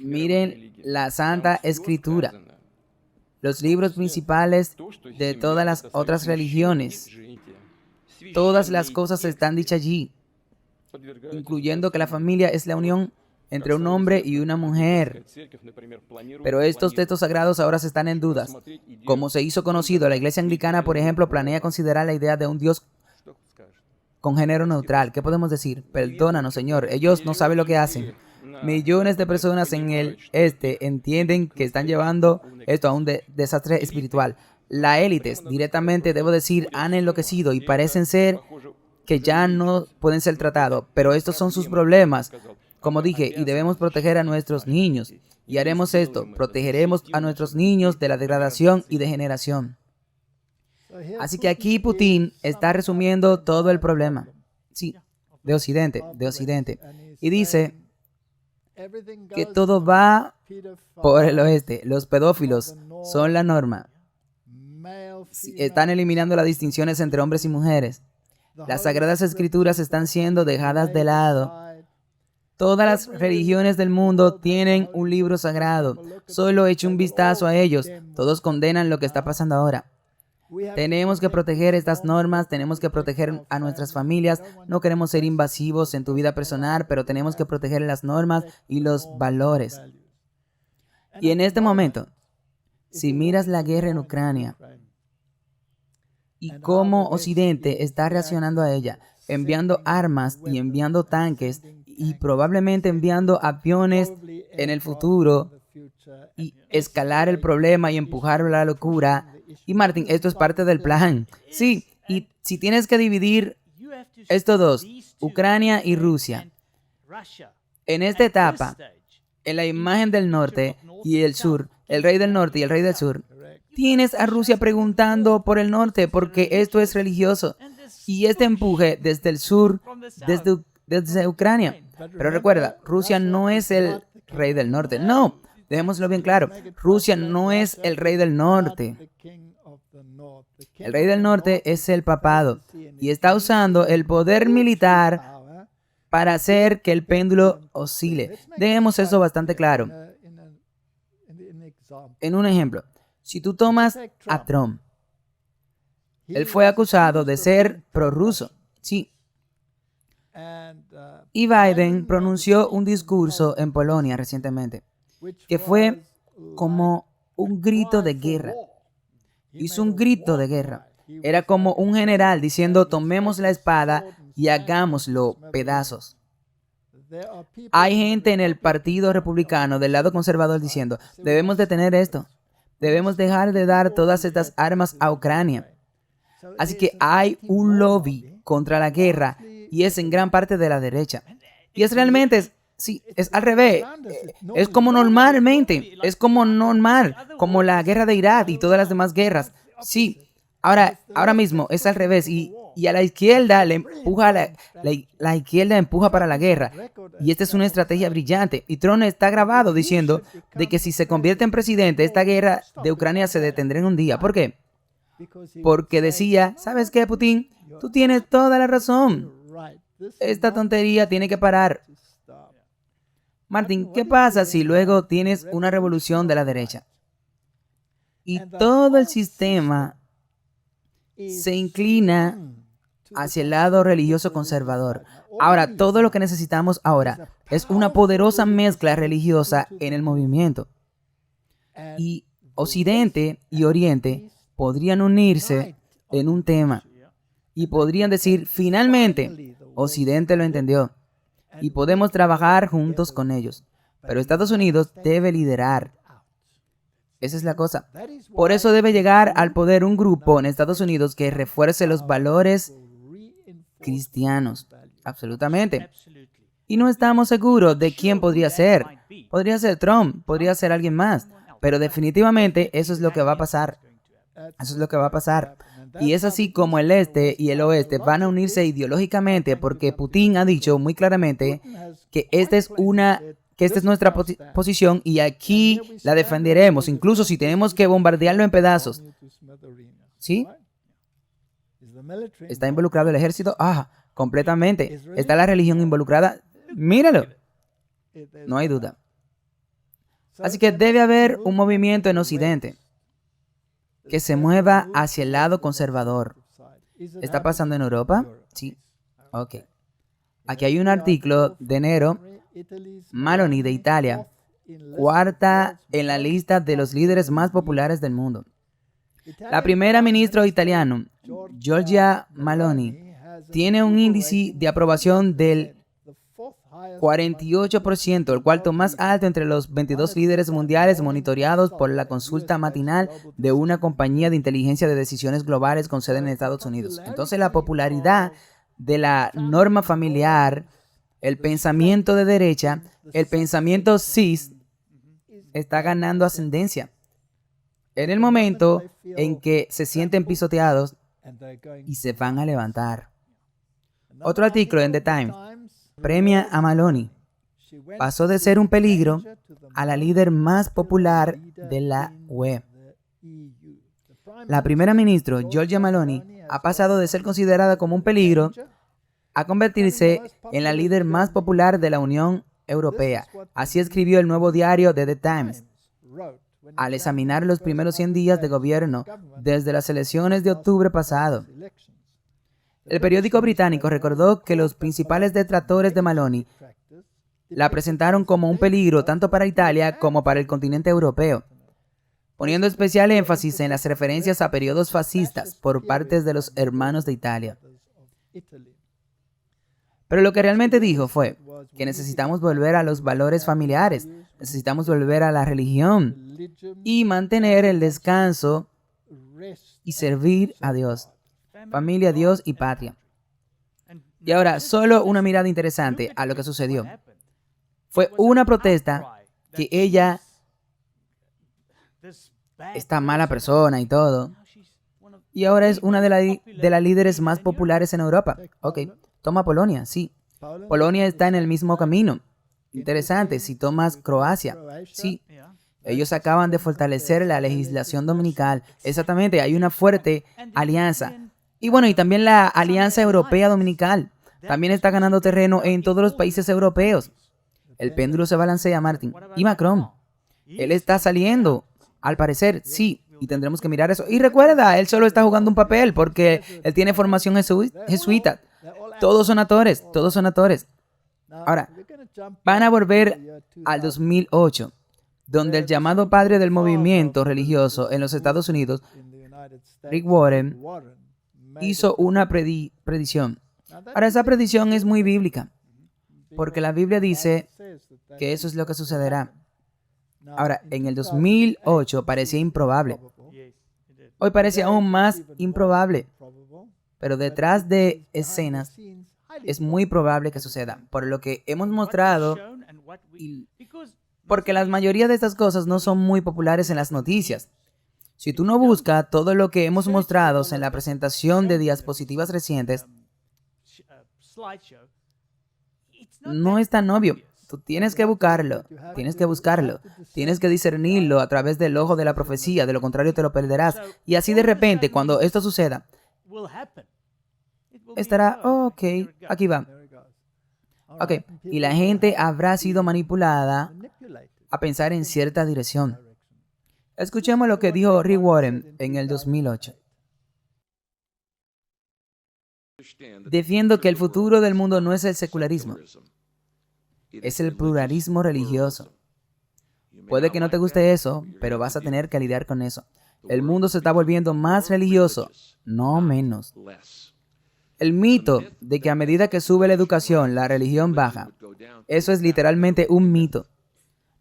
miren la Santa Escritura, los libros principales de todas las otras religiones. Todas las cosas están dichas allí, incluyendo que la familia es la unión entre un hombre y una mujer. Pero estos textos sagrados ahora están en dudas. Como se hizo conocido, la Iglesia Anglicana, por ejemplo, planea considerar la idea de un Dios con género neutral. ¿Qué podemos decir? Perdónanos, Señor. Ellos no saben lo que hacen. Millones de personas en el este entienden que están llevando esto a un desastre espiritual. Las élites, directamente debo decir, han enloquecido y parecen ser que ya no pueden ser tratados. Pero estos son sus problemas, como dije, y debemos proteger a nuestros niños. Y haremos esto, protegeremos a nuestros niños de la degradación y degeneración. Así que aquí Putin está resumiendo todo el problema. Sí, de Occidente. Y dice que todo va por el oeste. Los pedófilos son la norma. Están eliminando las distinciones entre hombres y mujeres. Las sagradas escrituras están siendo dejadas de lado. Todas las religiones del mundo tienen un libro sagrado. Solo eche un vistazo a ellos. Todos condenan lo que está pasando ahora. Tenemos que proteger estas normas, tenemos que proteger a nuestras familias. No queremos ser invasivos en tu vida personal, pero tenemos que proteger las normas y los valores. Y en este momento, si miras la guerra en Ucrania y cómo Occidente está reaccionando a ella, enviando armas y enviando tanques y probablemente enviando aviones en el futuro y escalar el problema y empujarlo a la locura. Y Martin, esto es parte del plan. Sí, y si tienes que dividir estos dos, Ucrania y Rusia, en esta etapa, en la imagen del norte y el sur, el rey del norte y el rey del sur, tienes a Rusia preguntando por el norte porque esto es religioso. Y este empuje desde el sur, desde Ucrania. Pero recuerda, Rusia no es el rey del norte. No, Dejémoslo bien claro. Rusia no es el rey del norte. El rey del norte es el papado y está usando el poder militar para hacer que el péndulo oscile. Dejemos eso bastante claro. En un ejemplo, si tú tomas a Trump, él fue acusado de ser prorruso. Sí. Y Biden pronunció un discurso en Polonia recientemente, que fue como un grito de guerra. Hizo un grito de guerra. Era como un general diciendo, tomemos la espada y hagámoslo pedazos. Hay gente en el Partido Republicano del lado conservador diciendo, debemos detener esto. Debemos dejar de dar todas estas armas a Ucrania. Así que hay un lobby contra la guerra y es en gran parte de la derecha. Y es realmente, sí, es al revés. Es como normalmente, es como normal, como la guerra de Irak y todas las demás guerras. Sí, ahora mismo es al revés y a la izquierda le empuja, la izquierda empuja para la guerra. Y esta es una estrategia brillante. Y Trump está grabado diciendo de que si se convierte en presidente, esta guerra de Ucrania se detendrá en un día. ¿Por qué? Porque decía, ¿sabes qué, Putin? Tú tienes toda la razón. Esta tontería tiene que parar. Martín, ¿qué pasa si luego tienes una revolución de la derecha? Y todo el sistema se inclina hacia el lado religioso conservador. Ahora, todo lo que necesitamos ahora es una poderosa mezcla religiosa en el movimiento. Y Occidente y Oriente podrían unirse en un tema y podrían decir, finalmente, Occidente lo entendió y podemos trabajar juntos con ellos. Pero Estados Unidos debe liderar. Esa es la cosa. Por eso debe llegar al poder un grupo en Estados Unidos que refuerce los valores cristianos. Absolutamente. Y no estamos seguros de quién podría ser. Podría ser Trump, podría ser alguien más. Pero definitivamente eso es lo que va a pasar. Eso es lo que va a pasar. Y es así como el este y el oeste van a unirse ideológicamente porque Putin ha dicho muy claramente que esta es nuestra posición y aquí la defenderemos, incluso si tenemos que bombardearlo en pedazos. ¿Sí? ¿Está involucrado el ejército? Completamente. ¿Está la religión involucrada? Míralo. No hay duda. Así que debe haber un movimiento en Occidente que se mueva hacia el lado conservador. ¿Está pasando en Europa? Sí. Ok. Aquí hay un artículo de enero. Meloni de Italia, cuarta en la lista de los líderes más populares del mundo. La primera ministra italiana, Giorgia Meloni, tiene un índice de aprobación del 48%, el cuarto más alto entre los 22 líderes mundiales monitoreados por la consulta matinal de una compañía de inteligencia de decisiones globales con sede en Estados Unidos. Entonces, la popularidad de la norma familiar, el pensamiento de derecha, el pensamiento cis, está ganando ascendencia. En el momento en que se sienten pisoteados y se van a levantar. Otro artículo en The Times premia a Meloni. Pasó de ser un peligro a la líder más popular de la UE. La primera ministra, Giorgia Meloni, ha pasado de ser considerada como un peligro a convertirse en la líder más popular de la Unión Europea. Así escribió el nuevo diario The Times, al examinar los primeros 100 días de gobierno desde las elecciones de octubre pasado. El periódico británico recordó que los principales detractores de Meloni la presentaron como un peligro tanto para Italia como para el continente europeo, poniendo especial énfasis en las referencias a periodos fascistas por parte de los hermanos de Italia. Pero lo que realmente dijo fue que necesitamos volver a los valores familiares, necesitamos volver a la religión y mantener el descanso y servir a Dios, familia, Dios y patria. Y ahora, solo una mirada interesante a lo que sucedió. Fue una protesta que ella, esta mala persona y todo, y ahora es una de las líderes más populares en Europa. Ok, toma Polonia, sí. Polonia está en el mismo camino. Interesante, si tomas Croacia, sí. Ellos acaban de fortalecer la legislación dominical. Exactamente, hay una fuerte alianza. Y bueno, y también la Alianza Europea Dominical también está ganando terreno en todos los países europeos. El péndulo se balancea, Martin. Y Macron, él está saliendo, al parecer, sí, y tendremos que mirar eso. Y recuerda, él solo está jugando un papel porque él tiene formación jesuita. Todos son actores, todos son actores. Ahora, van a volver al 2008, donde el llamado padre del movimiento religioso en los Estados Unidos, Rick Warren, hizo una predicción. Ahora, esa predicción es muy bíblica, porque la Biblia dice que eso es lo que sucederá. Ahora, en el 2008 parecía improbable. Hoy parece aún más improbable. Pero detrás de escenas es muy probable que suceda. Por lo que hemos mostrado, y porque la mayoría de estas cosas no son muy populares en las noticias. Si tú no buscas todo lo que hemos mostrado en la presentación de diapositivas recientes, no es tan obvio. Tú tienes que buscarlo, tienes que discernirlo a través del ojo de la profecía, de lo contrario te lo perderás. Y así de repente, cuando esto suceda, estará, ok, aquí va. Ok, y la gente habrá sido manipulada a pensar en cierta dirección. Escuchemos lo que dijo Rick Warren en el 2008. Defiendo que el futuro del mundo no es el secularismo, es el pluralismo religioso. Puede que no te guste eso, pero vas a tener que lidiar con eso. El mundo se está volviendo más religioso, no menos. El mito de que a medida que sube la educación, la religión baja, eso es literalmente un mito.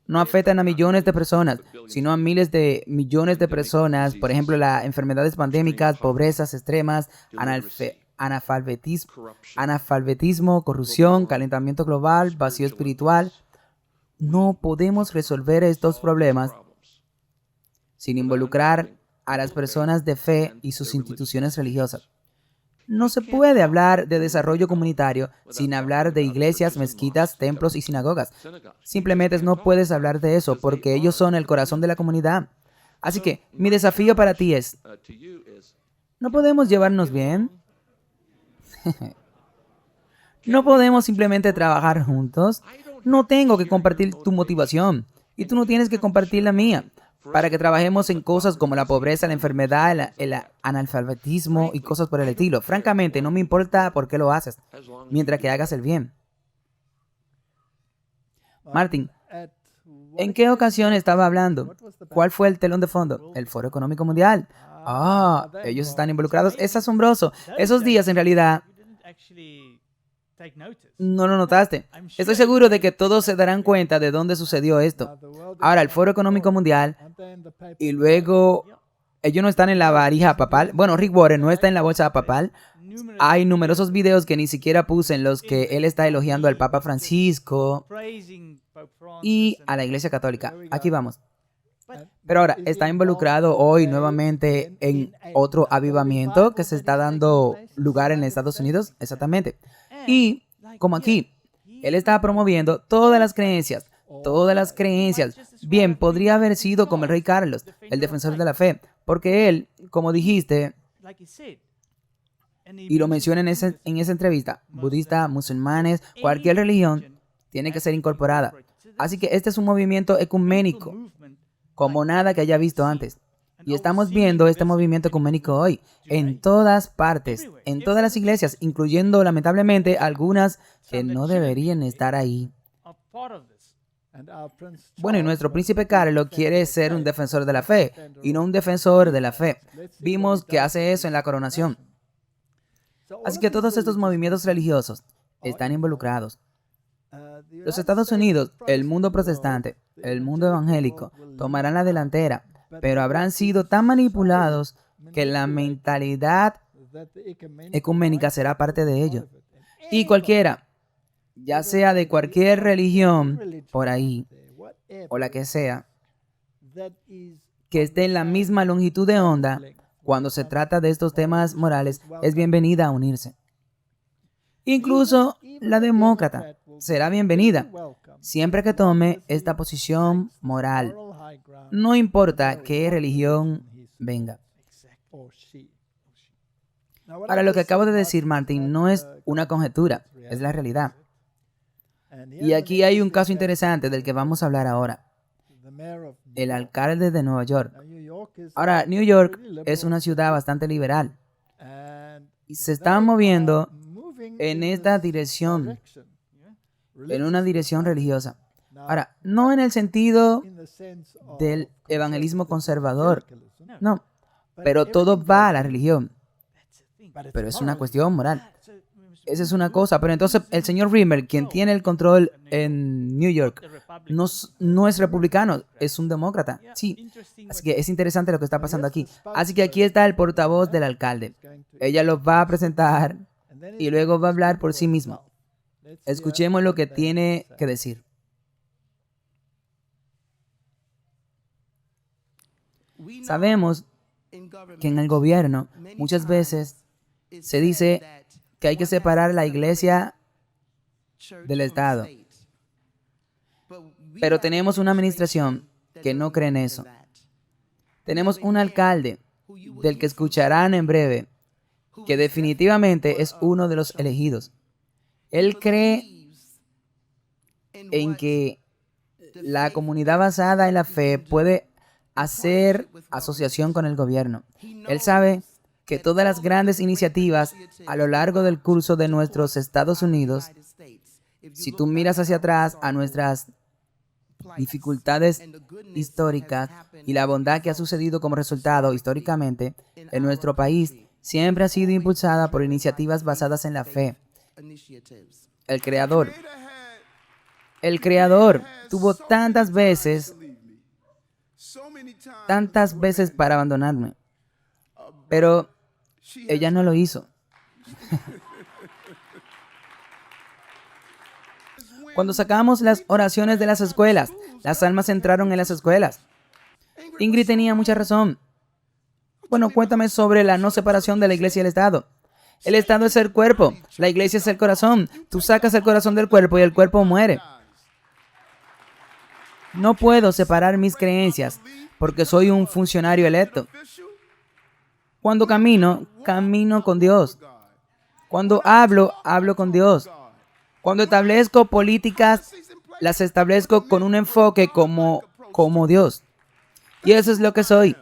No afectan a millones de personas, sino a miles de millones de personas. Por ejemplo, las enfermedades pandémicas, pobrezas extremas, analfabetismo, corrupción, calentamiento global, vacío espiritual. No podemos resolver estos problemas sin involucrar a las personas de fe y sus instituciones religiosas. No se puede hablar de desarrollo comunitario sin hablar de iglesias, mezquitas, templos y sinagogas. Simplemente no puedes hablar de eso porque ellos son el corazón de la comunidad. Así que mi desafío para ti es, ¿no podemos llevarnos bien? ¿No podemos simplemente trabajar juntos? No tengo que compartir tu motivación y tú no tienes que compartir la mía para que trabajemos en cosas como la pobreza, la enfermedad, el analfabetismo y cosas por el estilo. Francamente, no me importa por qué lo haces, mientras que hagas el bien. Martin, ¿en qué ocasión estaba hablando? ¿Cuál fue el telón de fondo? El Foro Económico Mundial. Ellos están involucrados. Es asombroso. Esos días, en realidad, no lo notaste. Estoy seguro de que todos se darán cuenta de dónde sucedió esto. Ahora, el Foro Económico Mundial, y luego, ellos no están en la varija papal. Bueno, Rick Warren no está en la bolsa papal. Hay numerosos videos que ni siquiera puse en los que él está elogiando al Papa Francisco y a la Iglesia Católica. Aquí vamos. Pero ahora, está involucrado hoy nuevamente en otro avivamiento que se está dando lugar en Estados Unidos. Exactamente. Y, como aquí, él está promoviendo todas las creencias. Bien, podría haber sido como el rey Carlos, el defensor de la fe, porque él, como dijiste, y lo menciona en esa entrevista, budistas, musulmanes, cualquier religión tiene que ser incorporada. Así que este es un movimiento ecuménico, como nada que haya visto antes. Y estamos viendo este movimiento ecuménico hoy, en todas partes, en todas las iglesias, incluyendo lamentablemente algunas que no deberían estar ahí. Bueno, y nuestro príncipe Carlos quiere ser un defensor de la fe, y no un defensor de la fe. Vimos que hace eso en la coronación. Así que todos estos movimientos religiosos están involucrados. Los Estados Unidos, el mundo protestante, el mundo evangélico, tomarán la delantera, pero habrán sido tan manipulados que la mentalidad ecuménica será parte de ello. Y cualquiera, ya sea de cualquier religión por ahí, o la que sea, que esté en la misma longitud de onda, cuando se trata de estos temas morales, es bienvenida a unirse. Incluso la demócrata será bienvenida, siempre que tome esta posición moral. no importa qué religión venga. Ahora, lo que acabo de decir, Martin, no es una conjetura, es la realidad. Y aquí hay un caso interesante del que vamos a hablar ahora. El alcalde de Nueva York. Ahora, New York es una ciudad bastante liberal y se está moviendo en esta dirección, en una dirección religiosa. Ahora, no en el sentido del evangelismo conservador, no, pero todo va a la religión. Pero es una cuestión moral. Esa es una cosa. Pero entonces el señor Rimmer, quien tiene el control en New York, no es republicano, es un demócrata. Sí. Así que es interesante lo que está pasando aquí. Así que aquí está el portavoz del alcalde. Ella lo va a presentar y luego va a hablar por sí misma. Escuchemos lo que tiene que decir. Sabemos que en el gobierno muchas veces se dice que hay que separar la iglesia del Estado. Pero tenemos una administración que no cree en eso. Tenemos un alcalde del que escucharán en breve, que definitivamente es uno de los elegidos. Él cree en que la comunidad basada en la fe puede hacer asociación con el gobierno. Él sabe que todas las grandes iniciativas a lo largo del curso de nuestros Estados Unidos, si tú miras hacia atrás a nuestras dificultades históricas y la bondad que ha sucedido como resultado históricamente en nuestro país, siempre ha sido impulsada por iniciativas basadas en la fe. El Creador tuvo tantas veces para abandonarme, pero ella no lo hizo. Cuando sacamos las oraciones de las escuelas, las almas entraron en las escuelas. Ingrid tenía mucha razón. Bueno, cuéntame sobre la no separación de la iglesia y el Estado. El Estado es el cuerpo, la iglesia es el corazón. Tú sacas el corazón del cuerpo y el cuerpo muere. No puedo separar mis creencias porque soy un funcionario electo. Cuando camino con Dios. Cuando hablo con Dios. Cuando establezco políticas, las establezco con un enfoque como Dios. Y eso es lo que soy.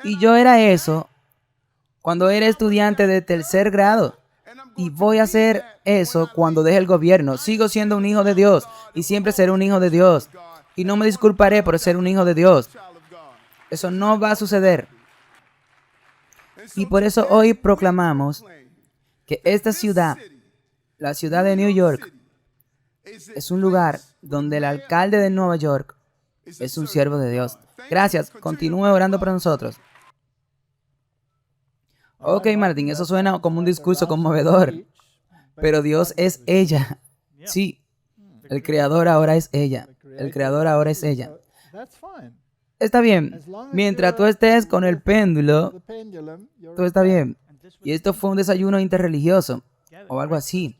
Y yo era eso cuando era estudiante de tercer grado. Y voy a hacer eso cuando deje el gobierno. Sigo siendo un hijo de Dios y siempre seré un hijo de Dios. Y no me disculparé por ser un hijo de Dios. Eso no va a suceder. Y por eso hoy proclamamos que esta ciudad, la ciudad de New York, es un lugar donde el alcalde de Nueva York es un siervo de Dios. Gracias. Continúe orando por nosotros. Ok, Martín, eso suena como un discurso conmovedor. Pero Dios es ella. Sí, el Creador ahora es ella. El Creador ahora es ella. Está bien. Mientras tú estés con el péndulo, todo está bien. Y esto fue un desayuno interreligioso o algo así.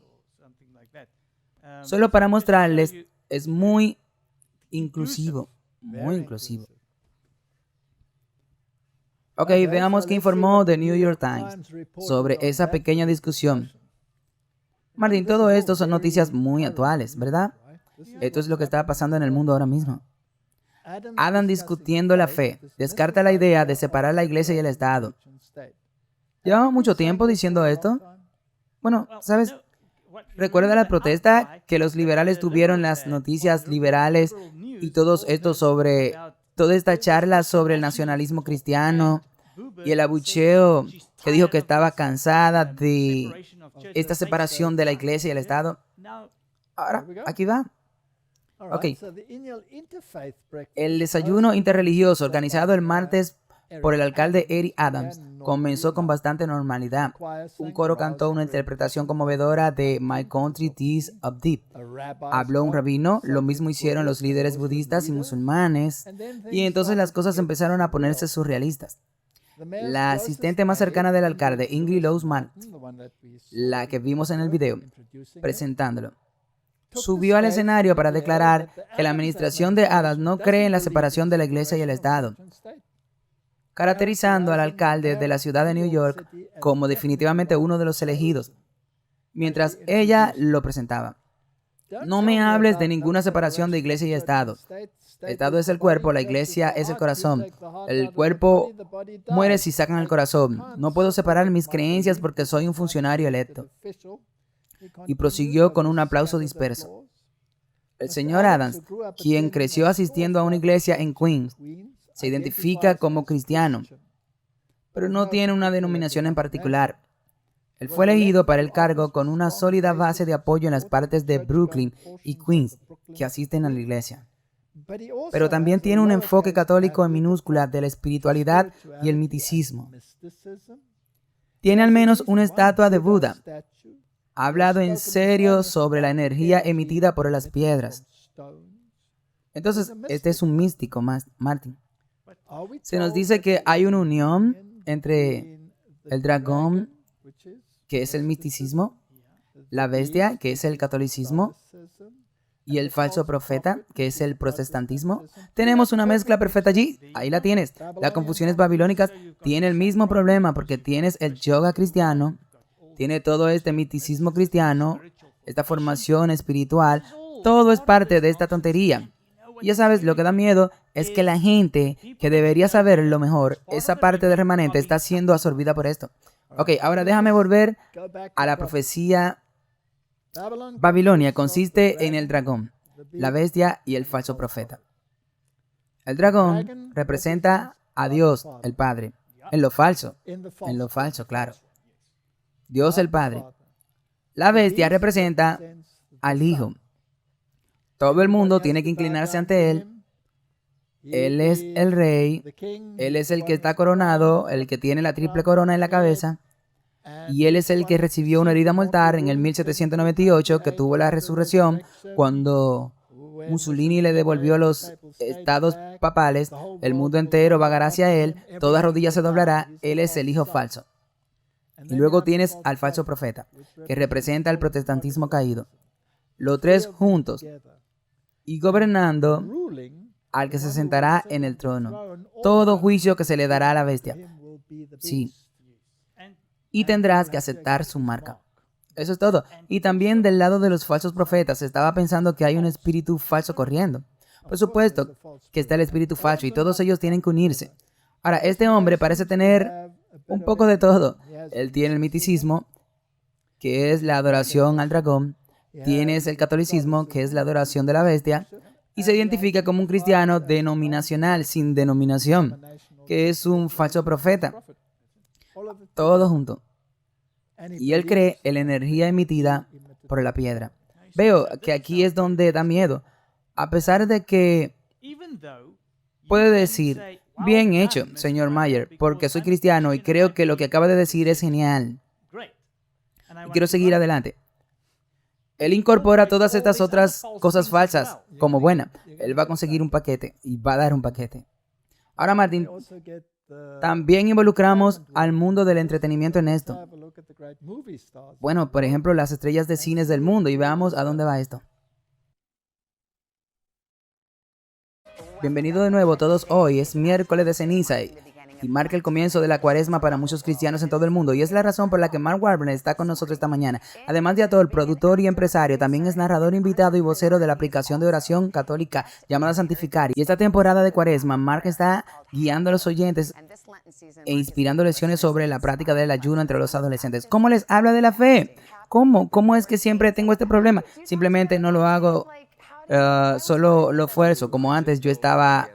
Solo para mostrarles, es muy inclusivo. Muy inclusivo. Ok, veamos qué informó The New York Times sobre esa pequeña discusión. Martín, todo esto son noticias muy actuales, ¿verdad? Esto es lo que está pasando en el mundo ahora mismo. Adam discutiendo la fe, descarta la idea de separar la iglesia y el Estado. ¿Llevamos mucho tiempo diciendo esto? Bueno, ¿sabes? ¿Recuerda la protesta que los liberales tuvieron, las noticias liberales y todos estos sobre toda esta charla sobre el nacionalismo cristiano y el abucheo que dijo que estaba cansada de esta separación de la iglesia y el Estado? Ahora, aquí va. Ok. El desayuno interreligioso organizado el martes por el alcalde Eric Adams comenzó con bastante normalidad. Un coro cantó una interpretación conmovedora de My Country Tis of Deep. Habló un rabino, lo mismo hicieron los líderes budistas y musulmanes, y entonces las cosas empezaron a ponerse surrealistas. La asistente más cercana del alcalde, Ingrid Lowes Martin, la que vimos en el video, presentándolo, subió al escenario para declarar que la administración de Adams no cree en la separación de la iglesia y el Estado, caracterizando al alcalde de la ciudad de New York como definitivamente uno de los elegidos, mientras ella lo presentaba. No me hables de ninguna separación de iglesia y Estado. El Estado es el cuerpo, la iglesia es el corazón. El cuerpo muere si sacan el corazón. No puedo separar mis creencias porque soy un funcionario electo. Y prosiguió con un aplauso disperso. El señor Adams, quien creció asistiendo a una iglesia en Queens, se identifica como cristiano, pero no tiene una denominación en particular. Él fue elegido para el cargo con una sólida base de apoyo en las partes de Brooklyn y Queens que asisten a la iglesia. Pero también tiene un enfoque católico en minúscula de la espiritualidad y el misticismo. Tiene al menos una estatua de Buda. Ha hablado en serio sobre la energía emitida por las piedras. Entonces, este es un místico, Martin. Se nos dice que hay una unión entre el dragón, que es el misticismo, la bestia, que es el catolicismo, y el falso profeta, que es el protestantismo. Tenemos una mezcla perfecta allí. Ahí la tienes. Las confusiones babilónicas tienen el mismo problema porque tienes el yoga cristiano, tiene todo este misticismo cristiano, esta formación espiritual. Todo es parte de esta tontería. Y ya sabes, lo que da miedo es que la gente que debería saber lo mejor, esa parte del remanente, está siendo absorbida por esto. Ok, ahora déjame volver a la profecía. Babilonia consiste en el dragón, la bestia y el falso profeta. El dragón representa a Dios, el Padre, en lo falso, claro. Dios el Padre. La bestia representa al Hijo. Todo el mundo tiene que inclinarse ante Él. Él es el rey, Él es el que está coronado, el que tiene la triple corona en la cabeza. Y Él es el que recibió una herida mortal en el 1798, que tuvo la resurrección cuando Mussolini le devolvió los estados papales. El mundo entero vagará hacia Él, toda rodilla se doblará. Él es el Hijo falso. Y luego tienes al falso profeta, que representa el protestantismo caído. Los tres juntos y gobernando al que se sentará en el trono. Todo juicio que se le dará a la bestia. Sí. Y tendrás que aceptar su marca. Eso es todo. Y también del lado de los falsos profetas, estaba pensando que hay un espíritu falso corriendo. Por supuesto que está el espíritu falso y todos ellos tienen que unirse. Ahora, este hombre parece tener un poco de todo. Él tiene el misticismo, que es la adoración al dragón. Tienes el catolicismo, que es la adoración de la bestia. Y se identifica como un cristiano denominacional, sin denominación, que es un falso profeta. Todo junto. Y él cree en la energía emitida por la piedra. Veo que aquí es donde da miedo. A pesar de que puede decir, bien hecho, señor Mayer, porque soy cristiano y creo que lo que acaba de decir es genial. Y quiero seguir adelante. Él incorpora todas estas otras cosas falsas como buena. Él va a conseguir un paquete y va a dar un paquete. Ahora, Martín, también involucramos al mundo del entretenimiento en esto. Bueno, por ejemplo, las estrellas de cines del mundo, y veamos a dónde va esto. Bienvenido de nuevo todos. Hoy es miércoles de ceniza y marca el comienzo de la cuaresma para muchos cristianos en todo el mundo, y es la razón por la que Mark Warburton está con nosotros esta mañana. Además de actor, productor y empresario, también es narrador invitado y vocero de la aplicación de oración católica llamada Santificar. Y esta temporada de cuaresma, Mark está guiando a los oyentes e inspirando lecciones sobre la práctica del ayuno entre los adolescentes. ¿Cómo les habla de la fe? ¿Cómo es que siempre tengo este problema? Simplemente no lo hago, solo lo esfuerzo. Como antes yo estaba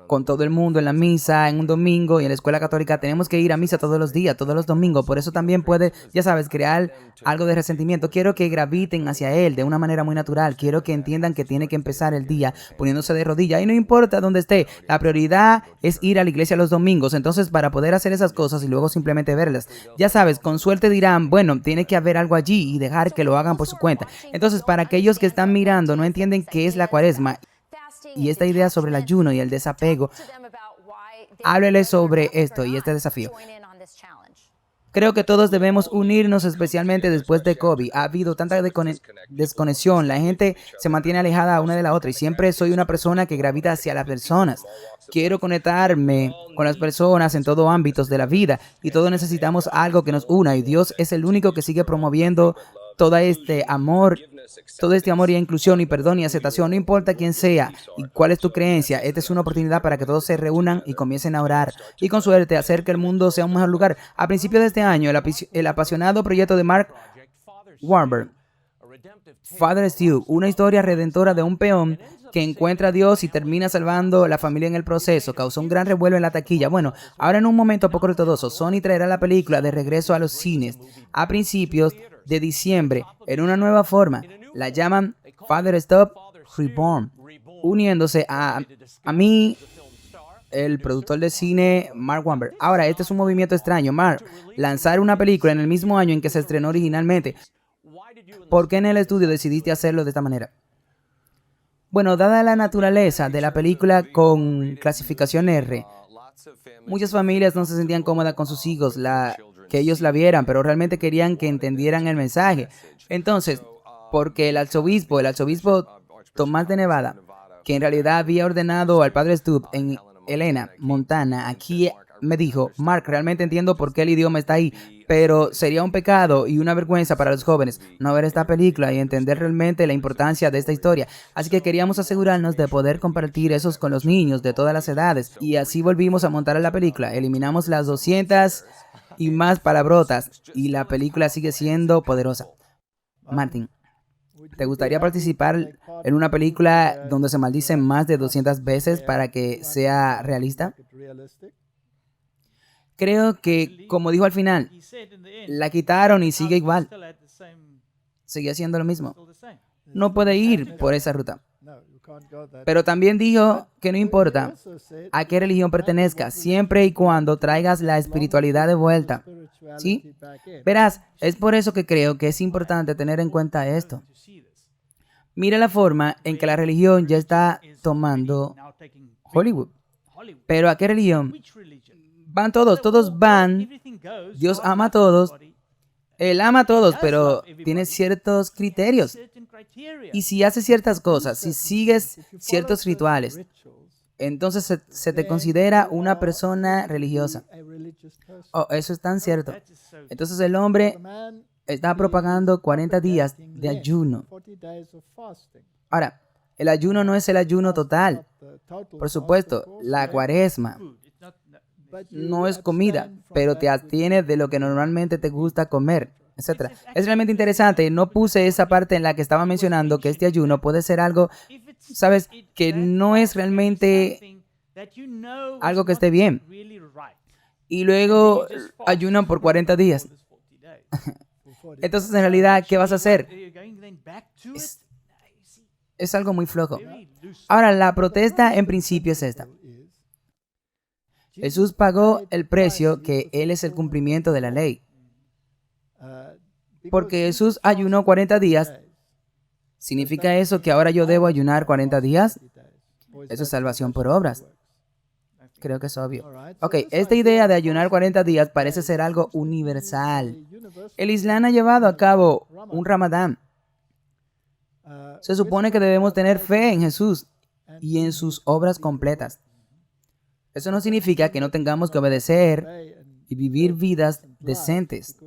con todo el mundo en la misa, en un domingo, y en la escuela católica tenemos que ir a misa todos los días, todos los domingos. Por eso también puede, ya sabes, crear algo de resentimiento. Quiero que graviten hacia Él de una manera muy natural. Quiero que entiendan que tiene que empezar el día poniéndose de rodillas. Y no importa dónde esté, la prioridad es ir a la iglesia los domingos. Entonces, para poder hacer esas cosas y luego simplemente verlas, ya sabes, con suerte dirán, bueno, tiene que haber algo allí, y dejar que lo hagan por su cuenta. Entonces, para aquellos que están mirando, no entienden qué es la cuaresma y esta idea sobre el ayuno y el desapego, háblele sobre esto y este desafío. Creo que todos debemos unirnos, especialmente después de COVID. Ha habido tanta desconexión. La gente se mantiene alejada una de la otra y siempre soy una persona que gravita hacia las personas. Quiero conectarme con las personas en todos ámbitos de la vida y todos necesitamos algo que nos una y Dios es el único que sigue promoviendo todo todo este amor y inclusión y perdón y aceptación, no importa quién sea y cuál es tu creencia. Esta es una oportunidad para que todos se reúnan y comiencen a orar y con suerte hacer que el mundo sea un mejor lugar. A principios de este año, el apasionado proyecto de Mark Wahlberg, Father Stu, una historia redentora de un peón que encuentra a Dios y termina salvando a la familia en el proceso, causó un gran revuelo en la taquilla. Bueno, ahora en un momento poco ortodoxo, Sony traerá la película de regreso a los cines a principios de diciembre en una nueva forma. La llaman Father Stop Reborn, uniéndose a mí, el productor de cine Mark Wahlberg. Ahora, este es un movimiento extraño. Mark, lanzar una película en el mismo año en que se estrenó originalmente. ¿Por qué en el estudio decidiste hacerlo de esta manera? Bueno, dada la naturaleza de la película con clasificación R, muchas familias no se sentían cómodas con sus hijos, que ellos la vieran, pero realmente querían que entendieran el mensaje. Entonces, porque el arzobispo Tomás de Nevada, que en realidad había ordenado al padre Stubb en Helena, Montana, aquí me dijo, Mark, realmente entiendo por qué el idioma está ahí, pero sería un pecado y una vergüenza para los jóvenes no ver esta película y entender realmente la importancia de esta historia. Así que queríamos asegurarnos de poder compartir esos con los niños de todas las edades. Y así volvimos a montar la película. Eliminamos las 200 y más palabrotas y la película sigue siendo poderosa. Martin, ¿te gustaría participar en una película donde se maldicen más de 200 veces para que sea realista? Creo que, como dijo al final, la quitaron y sigue igual. Sigue haciendo lo mismo. No puede ir por esa ruta. Pero también dijo que no importa a qué religión pertenezca, siempre y cuando traigas la espiritualidad de vuelta. ¿Sí? Verás, es por eso que creo que es importante tener en cuenta esto. Mira la forma en que la religión ya está tomando Hollywood. Pero ¿a qué religión? Van todos van. Dios ama a todos. Él ama a todos, pero tiene ciertos criterios. Y si haces ciertas cosas, si sigues ciertos rituales, entonces se te considera una persona religiosa. Oh, eso es tan cierto. Entonces el hombre está propagando 40 días de ayuno. Ahora, el ayuno no es el ayuno total. Por supuesto, la cuaresma no es comida, pero te abstienes de lo que normalmente te gusta comer, etcétera. Es realmente interesante. No puse esa parte en la que estaba mencionando que este ayuno puede ser algo, sabes, que no es realmente algo que esté bien. Y luego ayunan por 40 días. Entonces, en realidad, ¿qué vas a hacer? Es algo muy flojo. Ahora, la protesta en principio es esta. Jesús pagó el precio que Él es el cumplimiento de la ley. Porque Jesús ayunó 40 días, ¿significa eso que ahora yo debo ayunar 40 días? Eso es salvación por obras. Creo que es obvio. Ok, esta idea de ayunar 40 días parece ser algo universal. El Islam ha llevado a cabo un Ramadán. Se supone que debemos tener fe en Jesús y en sus obras completas. Eso no significa que no tengamos que obedecer y vivir vidas decentes,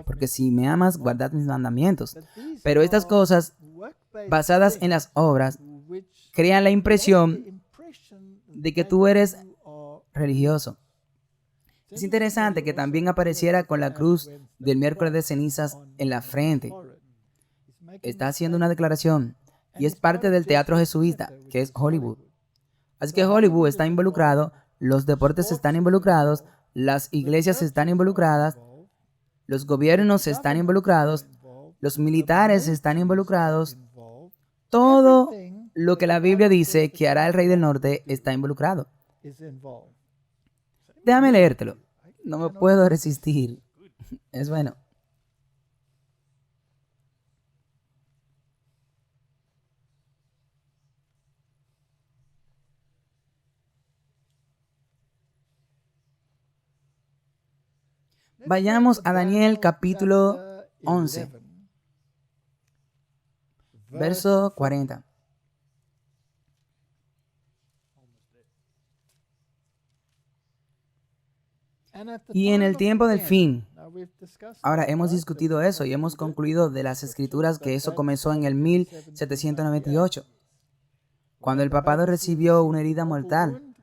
porque si me amas, guardad mis mandamientos. Pero estas cosas, basadas en las obras, crean la impresión de que tú eres religioso. Es interesante que también apareciera con la cruz del miércoles de cenizas en la frente. Está haciendo una declaración y es parte del teatro jesuita, que es Hollywood. Así que Hollywood está involucrado, los deportes están involucrados, las iglesias están involucradas, los gobiernos están involucrados, los militares están involucrados. Todo lo que la Biblia dice que hará el rey del norte está involucrado. Déjame leértelo. No me puedo resistir. Es bueno. Vayamos a Daniel capítulo 11, verso 40. Y en el tiempo del fin, ahora hemos discutido eso y hemos concluido de las escrituras que eso comenzó en el 1798, cuando el papado recibió una herida mortal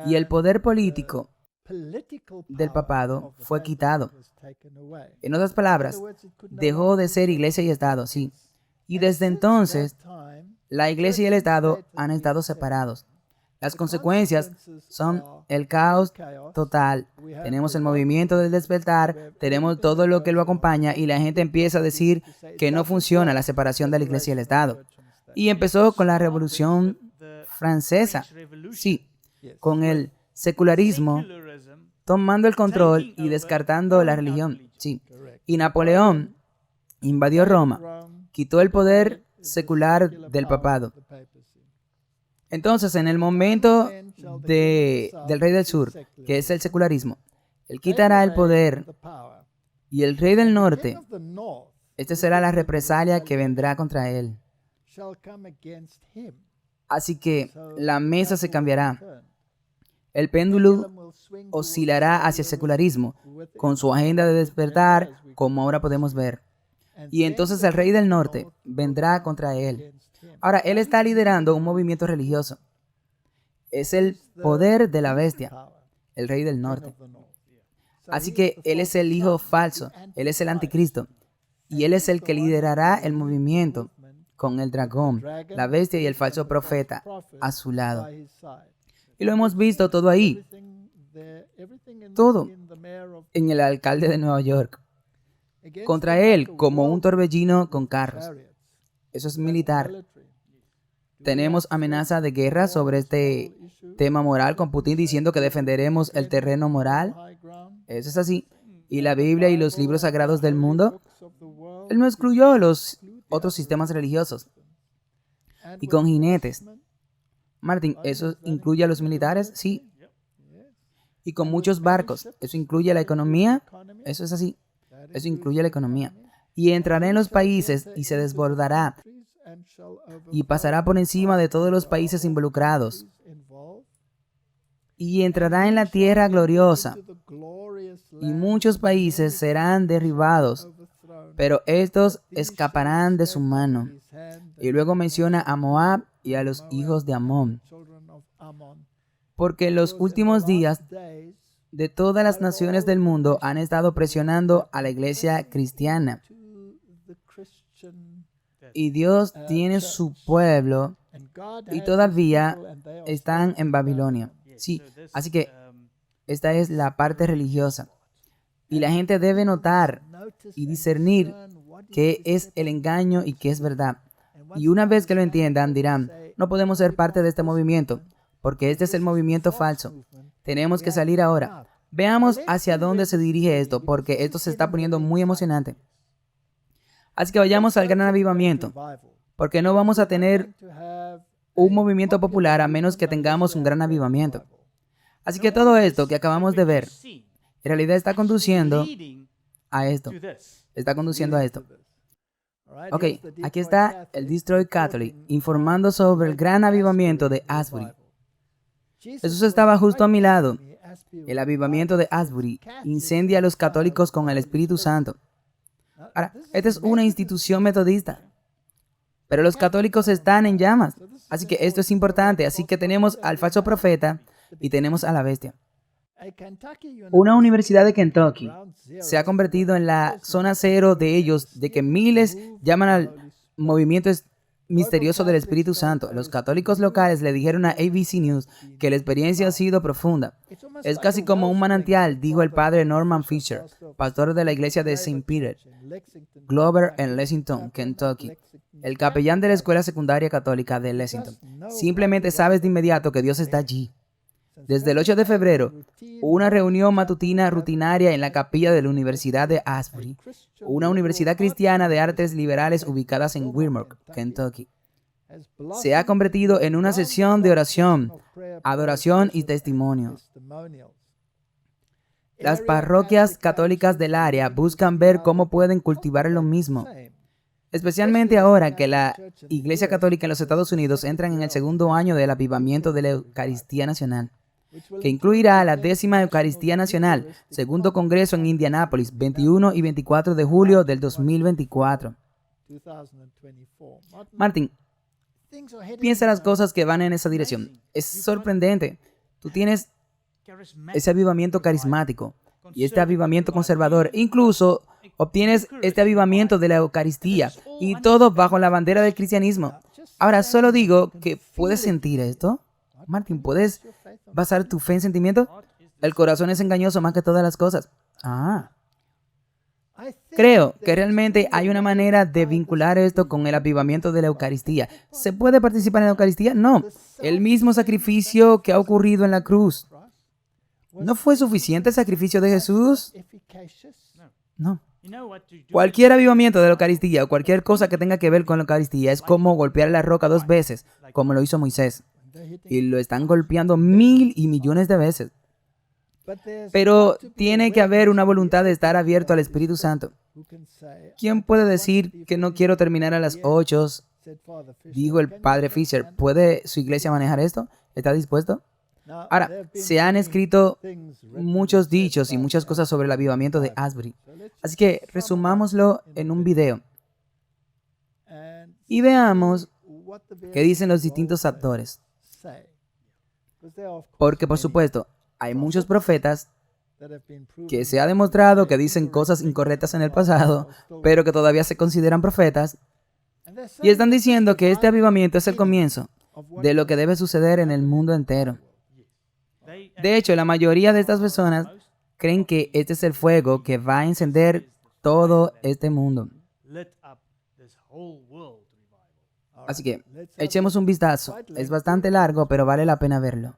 y el poder político del papado fue quitado. En otras palabras, dejó de ser iglesia y Estado, sí. Y desde entonces, la iglesia y el Estado han estado separados. Las consecuencias son el caos total. Tenemos el movimiento del despertar, tenemos todo lo que lo acompaña y la gente empieza a decir que no funciona la separación de la iglesia y el Estado. Y empezó con la Revolución Francesa, sí, con el secularismo tomando el control y descartando la religión, sí. Y Napoleón invadió Roma, quitó el poder secular del papado. Entonces, en el momento del rey del sur, que es el secularismo, él quitará el poder y el rey del norte, esta será la represalia que vendrá contra él. Así que la mesa se cambiará. El péndulo oscilará hacia el secularismo, con su agenda de despertar, como ahora podemos ver. Y entonces el rey del norte vendrá contra él. Ahora, él está liderando un movimiento religioso. Es el poder de la bestia, el rey del norte. Así que él es el hijo falso, él es el anticristo. Y él es el que liderará el movimiento con el dragón, la bestia y el falso profeta a su lado. Y lo hemos visto todo ahí. Todo en el alcalde de Nueva York. Contra él como un torbellino con carros. Eso es militar. Tenemos amenaza de guerra sobre este tema moral con Putin diciendo que defenderemos el terreno moral. Eso es así. Y la Biblia y los libros sagrados del mundo. Él no excluyó los otros sistemas religiosos. Y con jinetes. Martín, ¿eso incluye a los militares? Sí. Y con muchos barcos. ¿Eso incluye la economía? Eso es así. Eso incluye la economía. Y entrará en los países y se desbordará. Y pasará por encima de todos los países involucrados. Y entrará en la tierra gloriosa. Y muchos países serán derribados. Pero estos escaparán de su mano. Y luego menciona a Moab y a los hijos de Amón. Porque en los últimos días de todas las naciones del mundo han estado presionando a la iglesia cristiana. Y Dios tiene su pueblo y todavía están en Babilonia. Sí, así que esta es la parte religiosa. Y la gente debe notar y discernir qué es el engaño y qué es verdad. Y una vez que lo entiendan, dirán, no podemos ser parte de este movimiento, porque este es el movimiento falso. Tenemos que salir ahora. Veamos hacia dónde se dirige esto, porque esto se está poniendo muy emocionante. Así que vayamos al gran avivamiento, porque no vamos a tener un movimiento popular a menos que tengamos un gran avivamiento. Así que todo esto que acabamos de ver, en realidad está conduciendo a esto. Está conduciendo a esto. Ok, aquí está el Destroy Catholic informando sobre el gran avivamiento de Asbury. Jesús estaba justo a mi lado. El avivamiento de Asbury incendia a los católicos con el Espíritu Santo. Ahora, esta es una institución metodista, pero los católicos están en llamas. Así que esto es importante. Así que tenemos al falso profeta y tenemos a la bestia. Una universidad de Kentucky se ha convertido en la zona cero de ellos, de que miles llaman al movimiento misterioso del Espíritu Santo. Los católicos locales le dijeron a ABC News que la experiencia ha sido profunda. Es casi como un manantial, dijo el padre Norman Fisher, pastor de la iglesia de St. Peter, Glover en Lexington, Kentucky, el capellán de la escuela secundaria católica de Lexington. Simplemente sabes de inmediato que Dios está allí. Desde el 8 de febrero, una reunión matutina rutinaria en la capilla de la Universidad de Asbury, una universidad cristiana de artes liberales ubicada en Wilmore, Kentucky, se ha convertido en una sesión de oración, adoración y testimonio. Las parroquias católicas del área buscan ver cómo pueden cultivar lo mismo, especialmente ahora que la Iglesia Católica en los Estados Unidos entra en el segundo año del avivamiento de la Eucaristía Nacional, que incluirá la 10ª Eucaristía Nacional, segundo congreso en Indianápolis, 21 y 24 de julio del 2024. Martin, piensa las cosas que van en esa dirección. Es sorprendente. Tú tienes ese avivamiento carismático y este avivamiento conservador. Incluso obtienes este avivamiento de la Eucaristía y todo bajo la bandera del cristianismo. Ahora, solo digo que puedes sentir esto. Martin, ¿puedes basar tu fe en sentimiento? El corazón es engañoso más que todas las cosas. Creo que realmente hay una manera de vincular esto con el avivamiento de la Eucaristía. ¿Se puede participar en la Eucaristía? No. El mismo sacrificio que ha ocurrido en la cruz. ¿No fue suficiente el sacrificio de Jesús? No. Cualquier avivamiento de la Eucaristía o cualquier cosa que tenga que ver con la Eucaristía es como golpear la roca 2 veces, como lo hizo Moisés. Y lo están golpeando 1000 y millones de veces. Pero tiene que haber una voluntad de estar abierto al Espíritu Santo. ¿Quién puede decir que no quiero terminar a las 8? Dijo el padre Fisher. ¿Puede su iglesia manejar esto? ¿Está dispuesto? Ahora, se han escrito muchos dichos y muchas cosas sobre el avivamiento de Asbury. Así que resumámoslo en un video. Y veamos qué dicen los distintos actores. Porque, por supuesto, hay muchos profetas que se ha demostrado que dicen cosas incorrectas en el pasado, pero que todavía se consideran profetas, y están diciendo que este avivamiento es el comienzo de lo que debe suceder en el mundo entero. De hecho, la mayoría de estas personas creen que este es el fuego que va a encender todo este mundo. Así que, echemos un vistazo. Es bastante largo, pero vale la pena verlo.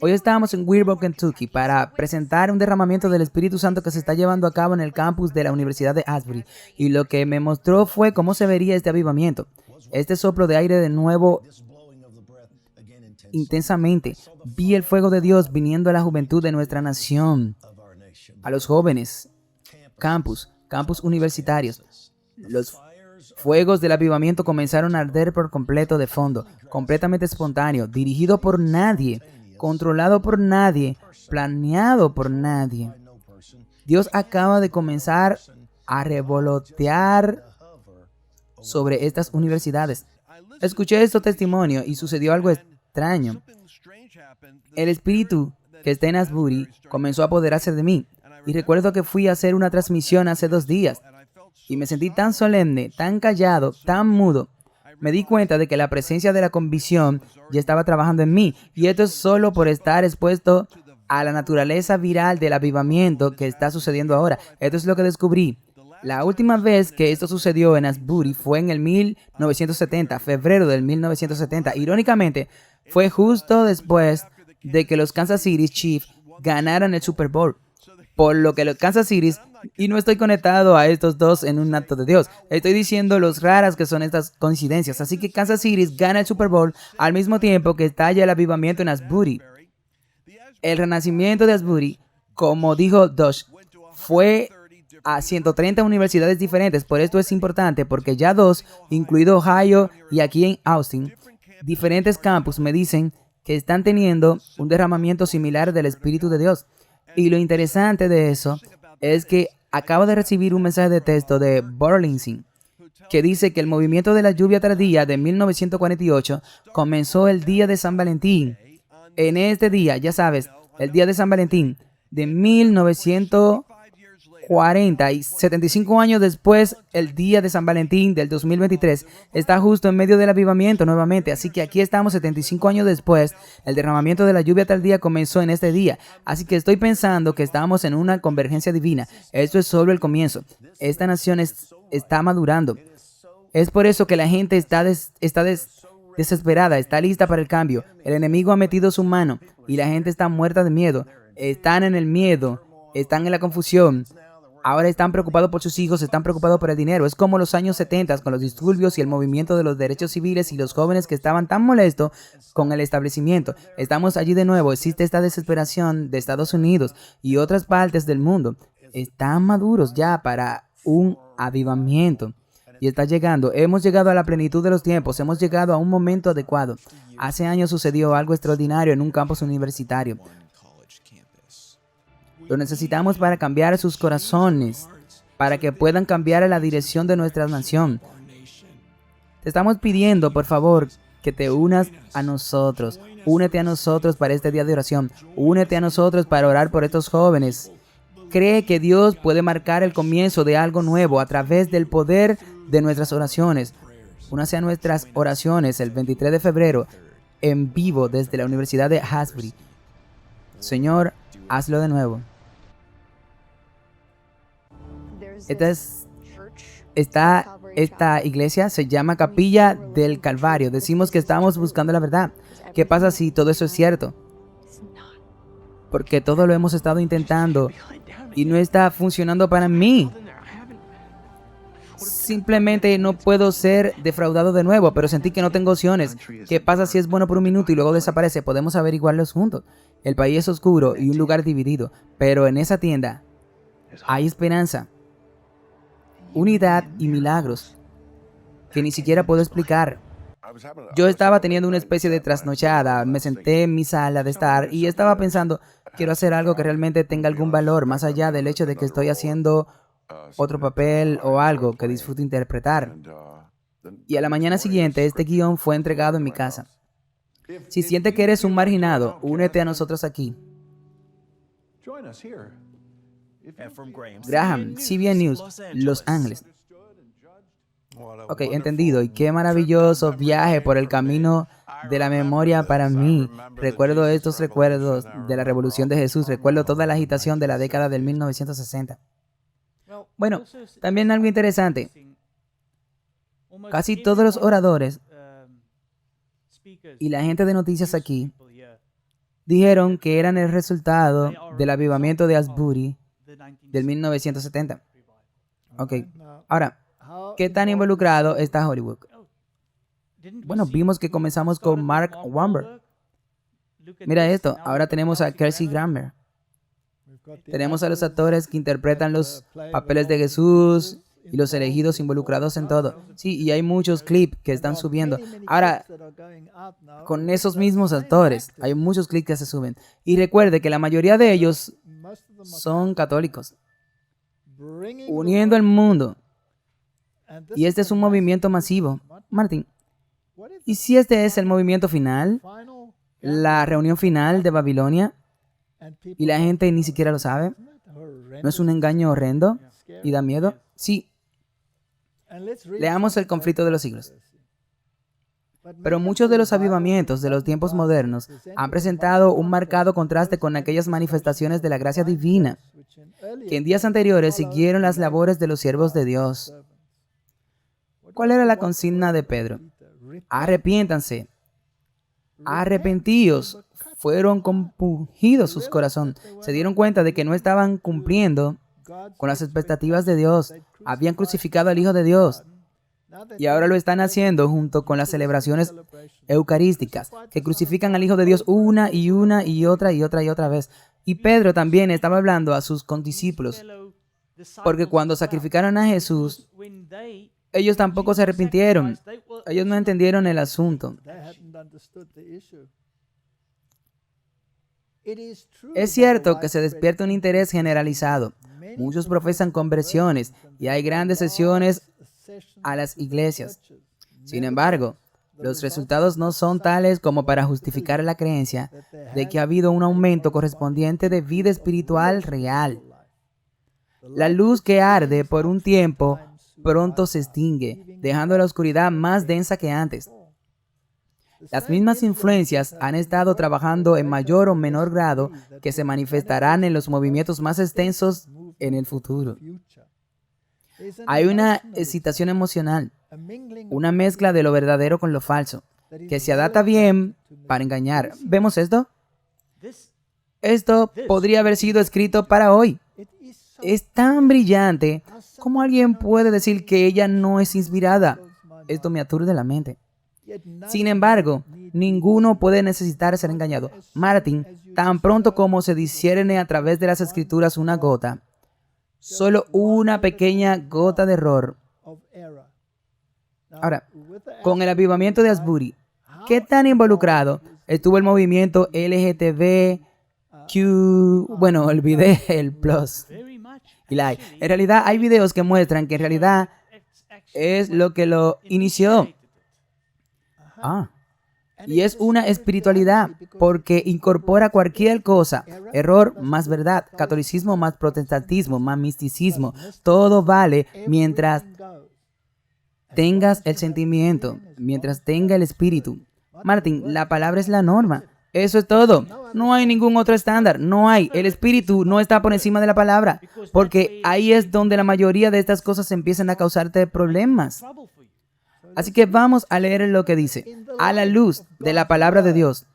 Hoy estamos en Weirville, Kentucky, para presentar un derramamiento del Espíritu Santo que se está llevando a cabo en el campus de la Universidad de Asbury. Y lo que me mostró fue cómo se vería este avivamiento. Este soplo de aire de nuevo intensamente. Vi el fuego de Dios viniendo a la juventud de nuestra nación, a los jóvenes, campus universitarios. Los fuegos del avivamiento comenzaron a arder por completo de fondo, completamente espontáneo, dirigido por nadie, controlado por nadie, planeado por nadie. Dios acaba de comenzar a revolotear sobre estas universidades. Escuché estos testimonios y sucedió algo extraño. El espíritu que está en Asbury comenzó a apoderarse de mí. Y recuerdo que fui a hacer una transmisión hace 2 días. Y me sentí tan solemne, tan callado, tan mudo. Me di cuenta de que la presencia de la convicción ya estaba trabajando en mí. Y esto es solo por estar expuesto a la naturaleza viral del avivamiento que está sucediendo ahora. Esto es lo que descubrí. La última vez que esto sucedió en Asbury fue en el 1970, febrero del 1970. Irónicamente, fue justo después de que los Kansas City Chiefs ganaran el Super Bowl. Por lo que los Kansas City, y no estoy conectado a estos dos en un acto de Dios, estoy diciendo los raras que son estas coincidencias. Así que Kansas City gana el Super Bowl al mismo tiempo que estalla el avivamiento en Asbury. El renacimiento de Asbury, como dijo Dosh, fue a 130 universidades diferentes. Por esto es importante, porque ya 2, incluido Ohio y aquí en Austin, diferentes campus me dicen que están teniendo un derramamiento similar del Espíritu de Dios. Y lo interesante de eso es que acabo de recibir un mensaje de texto de Burlingame que dice que el movimiento de la lluvia tardía de 1948 comenzó el día de San Valentín. En este día, ya sabes, el día de San Valentín de 1940 y 75 años después, el día de San Valentín del 2023 está justo en medio del avivamiento nuevamente. Así que aquí estamos 75 años después. El derramamiento de la lluvia tardía comenzó en este día. Así que estoy pensando que estamos en una convergencia divina. Esto es solo el comienzo. Esta nación está madurando. Es por eso que la gente está desesperada, está lista para el cambio. El enemigo ha metido su mano y la gente está muerta de miedo. Están en el miedo, están en la confusión. Ahora están preocupados por sus hijos, están preocupados por el dinero. Es como los años 70 con los disturbios y el movimiento de los derechos civiles y los jóvenes que estaban tan molestos con el establecimiento. Estamos allí de nuevo. Existe esta desesperación de Estados Unidos y otras partes del mundo. Están maduros ya para un avivamiento. Y está llegando. Hemos llegado a la plenitud de los tiempos. Hemos llegado a un momento adecuado. Hace años sucedió algo extraordinario en un campus universitario. Lo necesitamos para cambiar sus corazones, para que puedan cambiar la dirección de nuestra nación. Te estamos pidiendo, por favor, que te unas a nosotros. Únete a nosotros para este día de oración. Únete a nosotros para orar por estos jóvenes. Cree que Dios puede marcar el comienzo de algo nuevo a través del poder de nuestras oraciones. Únase a nuestras oraciones el 23 de febrero en vivo desde la Universidad de Asbury. Señor, hazlo de nuevo. Esta iglesia se llama Capilla del Calvario. Decimos que estamos buscando la verdad. ¿Qué pasa si todo eso es cierto? Porque todo lo hemos estado intentando y no está funcionando para mí. Simplemente no puedo ser defraudado de nuevo, pero sentí que no tengo opciones. ¿Qué pasa si es bueno por un minuto y luego desaparece? Podemos averiguarlos juntos. El país es oscuro y un lugar dividido, pero en esa tienda hay esperanza, unidad y milagros que ni siquiera puedo explicar. Yo estaba teniendo una especie de trasnochada, me senté en mi sala de estar y estaba pensando, quiero hacer algo que realmente tenga algún valor, más allá del hecho de que estoy haciendo otro papel o algo que disfruto interpretar. Y a la mañana siguiente, este guión fue entregado en mi casa. Si sientes que eres un marginado, únete a nosotros aquí. Graham, CBN News, Los Ángeles. Ok, entendido. Y qué maravilloso viaje por el camino de la memoria para mí. Recuerdo estos recuerdos de la Revolución de Jesús. Recuerdo toda la agitación de la década del 1960. Bueno, también algo interesante. Casi todos los oradores y la gente de noticias aquí dijeron que eran el resultado del avivamiento de Asbury del 1970. Ok, ahora, ¿qué tan involucrado está Hollywood? Bueno, vimos que comenzamos con Mark Wahlberg. Mira esto, ahora tenemos a Kelsey Grammer. Tenemos a los actores que interpretan los papeles de Jesús y los elegidos involucrados en todo. Sí, y hay muchos clips que están subiendo. Ahora, con esos mismos actores, hay muchos clips que se suben. Y recuerde que la mayoría de ellos son católicos, uniendo al mundo. Y este es un movimiento masivo. Martín, ¿y si este es el movimiento final? La reunión final de Babilonia. Y la gente ni siquiera lo sabe. ¿No es un engaño horrendo y da miedo? Sí. Leamos el conflicto de los siglos. Pero muchos de los avivamientos de los tiempos modernos han presentado un marcado contraste con aquellas manifestaciones de la gracia divina que en días anteriores siguieron las labores de los siervos de Dios. ¿Cuál era la consigna de Pedro? Arrepiéntanse. Arrepentíos. Fueron compungidos sus corazones. Se dieron cuenta de que no estaban cumpliendo con las expectativas de Dios. Habían crucificado al Hijo de Dios. Y ahora lo están haciendo junto con las celebraciones eucarísticas, que crucifican al Hijo de Dios una y otra vez. Y Pedro también estaba hablando a sus condiscípulos, porque cuando sacrificaron a Jesús, ellos tampoco se arrepintieron. Ellos no entendieron el asunto. Es cierto que se despierta un interés generalizado. Muchos profesan conversiones y hay grandes sesiones a las iglesias. Sin embargo, los resultados no son tales como para justificar la creencia de que ha habido un aumento correspondiente de vida espiritual real. La luz que arde por un tiempo pronto se extingue, dejando la oscuridad más densa que antes. Las mismas influencias han estado trabajando en mayor o menor grado que se manifestarán en los movimientos más extensos en el futuro. Hay una excitación emocional, una mezcla de lo verdadero con lo falso, que se adapta bien para engañar. ¿Vemos esto? Esto podría haber sido escrito para hoy. es tan brillante. ¿Cómo alguien puede decir que ella no es inspirada? Esto me aturde la mente. Sin embargo, ninguno puede necesitar ser engañado. Martin, tan pronto como se discierne a través de las escrituras una gota, solo una pequeña gota de error. Ahora, con el avivamiento de Asbury, ¿qué tan involucrado estuvo el movimiento LGTBQ? Bueno, olvidé el plus. En realidad hay videos que muestran que en realidad es lo que lo inició. Y es una espiritualidad porque incorpora cualquier cosa. Error más verdad, catolicismo más protestantismo, más misticismo. Todo vale mientras tengas el sentimiento, mientras tenga el espíritu. Martin, la palabra es la norma. Eso es todo. No hay ningún otro estándar. No hay. El espíritu no está por encima de la palabra. Porque ahí es donde la mayoría de estas cosas empiezan a causarte problemas. Así que vamos a leer lo que dice. A la luz de la palabra de Dios,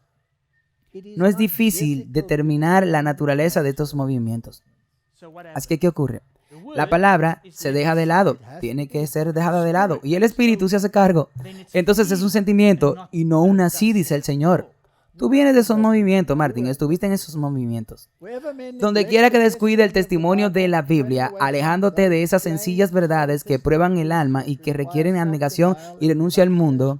no es difícil determinar la naturaleza de estos movimientos. Así que, ¿qué ocurre? La palabra se deja de lado, tiene que ser dejada de lado, y el espíritu se hace cargo. Entonces es un sentimiento y no un así, dice el Señor. Tú vienes de esos movimientos, Martín, estuviste en esos movimientos. Donde quiera que descuide el testimonio de la Biblia, alejándote de esas sencillas verdades que prueban el alma y que requieren abnegación y renuncia al mundo,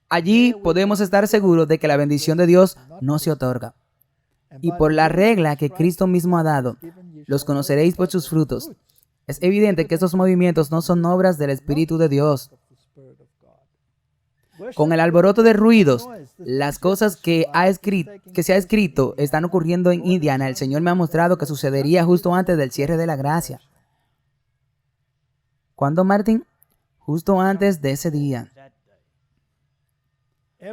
allí podemos estar seguros de que la bendición de Dios no se otorga. Y por la regla que Cristo mismo ha dado, los conoceréis por sus frutos. Es evidente que estos movimientos no son obras del Espíritu de Dios. Con el alboroto de ruidos, las cosas que se ha escrito están ocurriendo en Indiana. El Señor me ha mostrado que sucedería justo antes del cierre de la gracia. ¿Cuándo, Martín? Justo antes de ese día.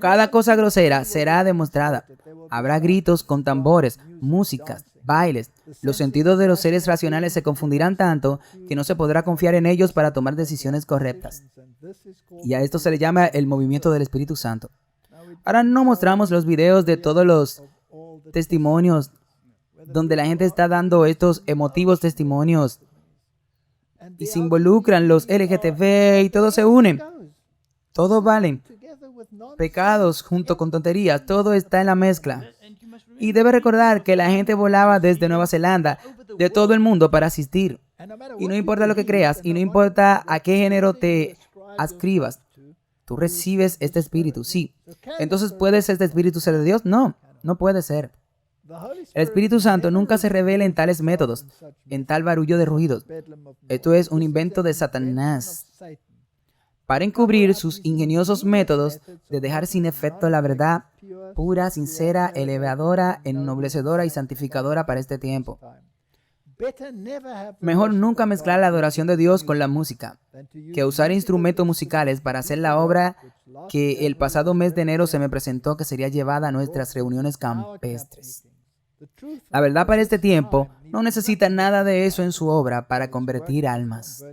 Cada cosa grosera será demostrada. Habrá gritos con tambores, músicas, bailes. Los sentidos de los seres racionales se confundirán tanto que no se podrá confiar en ellos para tomar decisiones correctas. Y a esto se le llama el movimiento del Espíritu Santo. Ahora no mostramos los videos de todos los testimonios donde la gente está dando estos emotivos testimonios y se involucran los LGTB y todos se unen. Todo vale. Pecados junto con tonterías, todo está en la mezcla. Y debe recordar que la gente volaba desde Nueva Zelanda, de todo el mundo para asistir. Y no importa lo que creas, y no importa a qué género te adscribas, tú recibes este espíritu, sí. Entonces, ¿puede este espíritu ser de Dios? No, no puede ser. El Espíritu Santo nunca se revela en tales métodos, en tal barullo de ruidos. Esto es un invento de Satanás para encubrir sus ingeniosos métodos de dejar sin efecto la verdad pura, sincera, elevadora, ennoblecedora y santificadora para este tiempo. Mejor nunca mezclar la adoración de Dios con la música, que usar instrumentos musicales para hacer la obra que el pasado mes de enero se me presentó que sería llevada a nuestras reuniones campestres. La verdad para este tiempo no necesita nada de eso en su obra para convertir almas.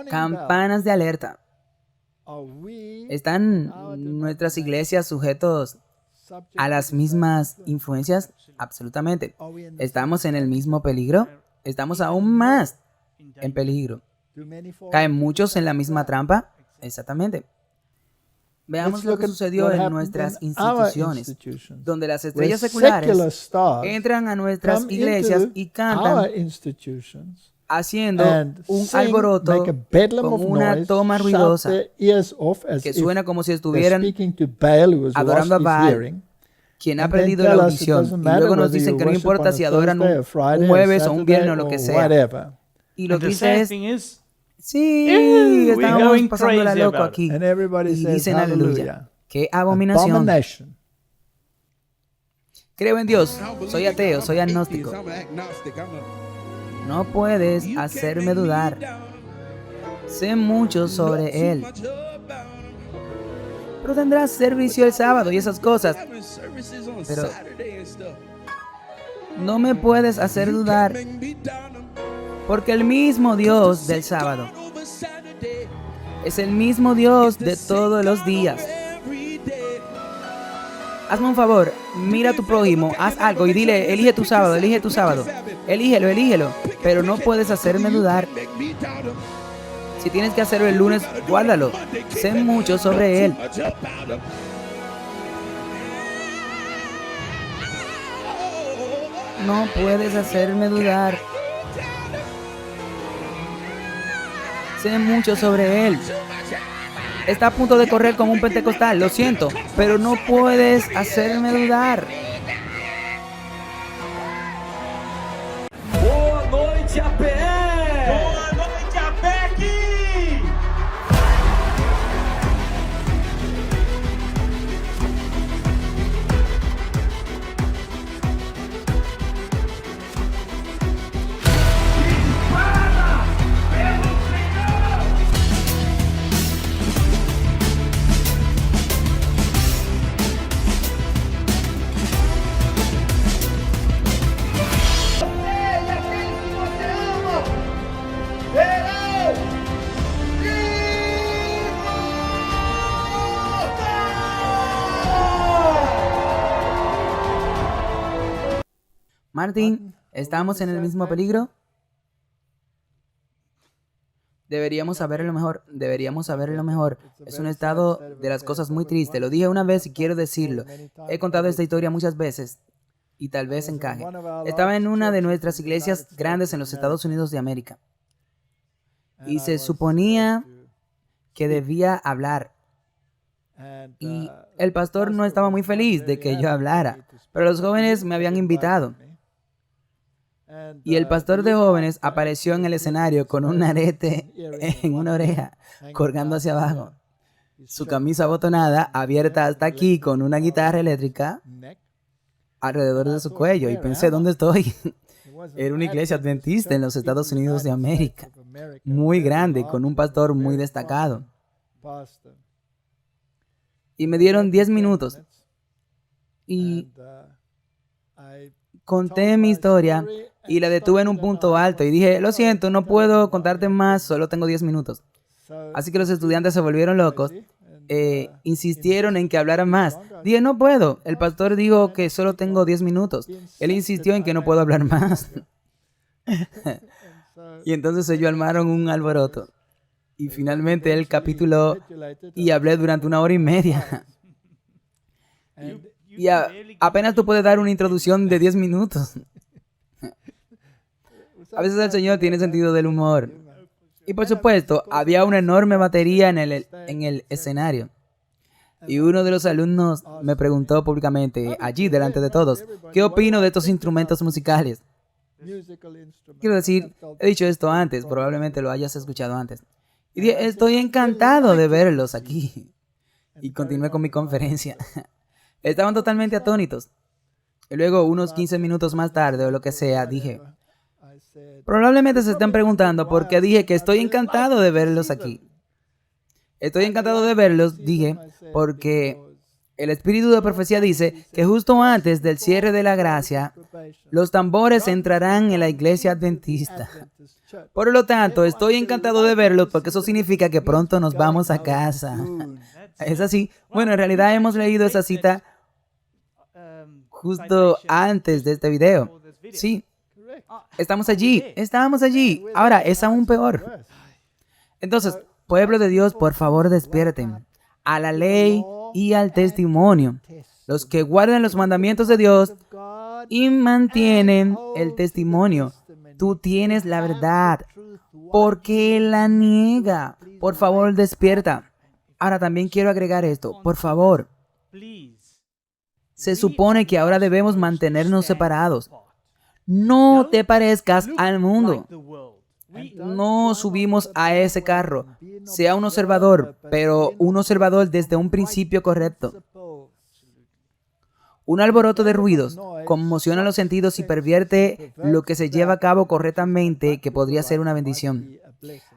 Campanas de alerta. ¿Están nuestras iglesias sujetos a las mismas influencias? Absolutamente. ¿Estamos en el mismo peligro? Estamos aún más en peligro. ¿Caen muchos en la misma trampa? Exactamente. Veamos lo que sucedió en nuestras instituciones, donde las estrellas seculares entran a nuestras iglesias y cantan haciendo un alboroto con una toma ruidosa que suena como si estuvieran adorando a Baal, quien ha perdido la audición. Y luego nos dicen que no importa si adoran un jueves o un viernes o lo que sea. Y lo que dice es, sí, estamos pasando la loco aquí. Y dicen aleluya. ¡Qué abominación! Creo en Dios. Soy ateo, soy agnóstico. No puedes hacerme dudar. Sé mucho sobre Él. Pero tendrás servicio el sábado y esas cosas. Pero no me puedes hacer dudar. Porque el mismo Dios del sábado es el mismo Dios de todos los días. hazme un favor, mira a tu prójimo, haz algo y dile, elige tu sábado, elígelo, pero no puedes hacerme dudar. Si tienes que hacerlo el lunes, guárdalo, sé mucho sobre él. No puedes hacerme dudar. Sé mucho sobre él. Está a punto de correr como un pentecostal, lo siento, pero no puedes hacerme dudar. Boa noite, APE! Boa noite, APEC! Martín, ¿estamos en el mismo peligro? Deberíamos saberlo mejor. Es un estado de las cosas muy triste. Lo dije una vez y quiero decirlo. He contado esta historia muchas veces y tal vez encaje. Estaba en una de nuestras iglesias grandes en los Estados Unidos de América y se suponía que debía hablar. Y el pastor no estaba muy feliz de que yo hablara, pero los jóvenes me habían invitado. Y el pastor de jóvenes apareció en el escenario con un arete en una oreja, colgando hacia abajo. Su camisa abotonada, abierta hasta aquí, con una guitarra eléctrica alrededor de su cuello. Y pensé, ¿dónde estoy? Era una iglesia adventista en los Estados Unidos de América, muy grande, con un pastor muy destacado. Y me dieron 10 minutos. Y conté mi historia y la detuve en un punto alto y dije, lo siento, no puedo contarte más, solo tengo 10 minutos. Así que los estudiantes se volvieron locos, insistieron en que hablara más. Dije, no puedo, el pastor dijo que solo tengo 10 minutos. Él insistió en que no puedo hablar más. Y entonces ellos armaron un alboroto. Y finalmente él capituló y hablé durante 1 hora y media. Y apenas tú puedes dar una introducción de 10 minutos. A veces el Señor tiene sentido del humor. Y por supuesto, había una enorme batería en el escenario. Y uno de los alumnos me preguntó públicamente, allí delante de todos, ¿qué opino de estos instrumentos musicales? Quiero decir, he dicho esto antes, probablemente lo hayas escuchado antes. Y dije, estoy encantado de verlos aquí. Y continué con mi conferencia. Estaban totalmente atónitos. Y luego, unos 15 minutos más tarde o lo que sea, dije, probablemente se estén preguntando por qué dije que estoy encantado de verlos aquí. Estoy encantado de verlos, dije, porque el espíritu de profecía dice que justo antes del cierre de la gracia, los tambores entrarán en la iglesia adventista. Por lo tanto, estoy encantado de verlos porque eso significa que pronto nos vamos a casa. ¿Es así? Bueno, en realidad hemos leído esa cita justo antes de este video. Sí, estamos allí. Ahora, es aún peor. Entonces, pueblo de Dios, por favor despierten a la ley y al testimonio. Los que guardan los mandamientos de Dios y mantienen el testimonio. Tú tienes la verdad. ¿Por qué la niega? Por favor, despierta. Ahora también quiero agregar esto. Por favor. Se supone que ahora debemos mantenernos separados. No te parezcas al mundo. No subimos a ese carro. Sea un observador, pero un observador desde un principio correcto. Un alboroto de ruidos conmociona los sentidos y pervierte lo que se lleva a cabo correctamente, que podría ser una bendición.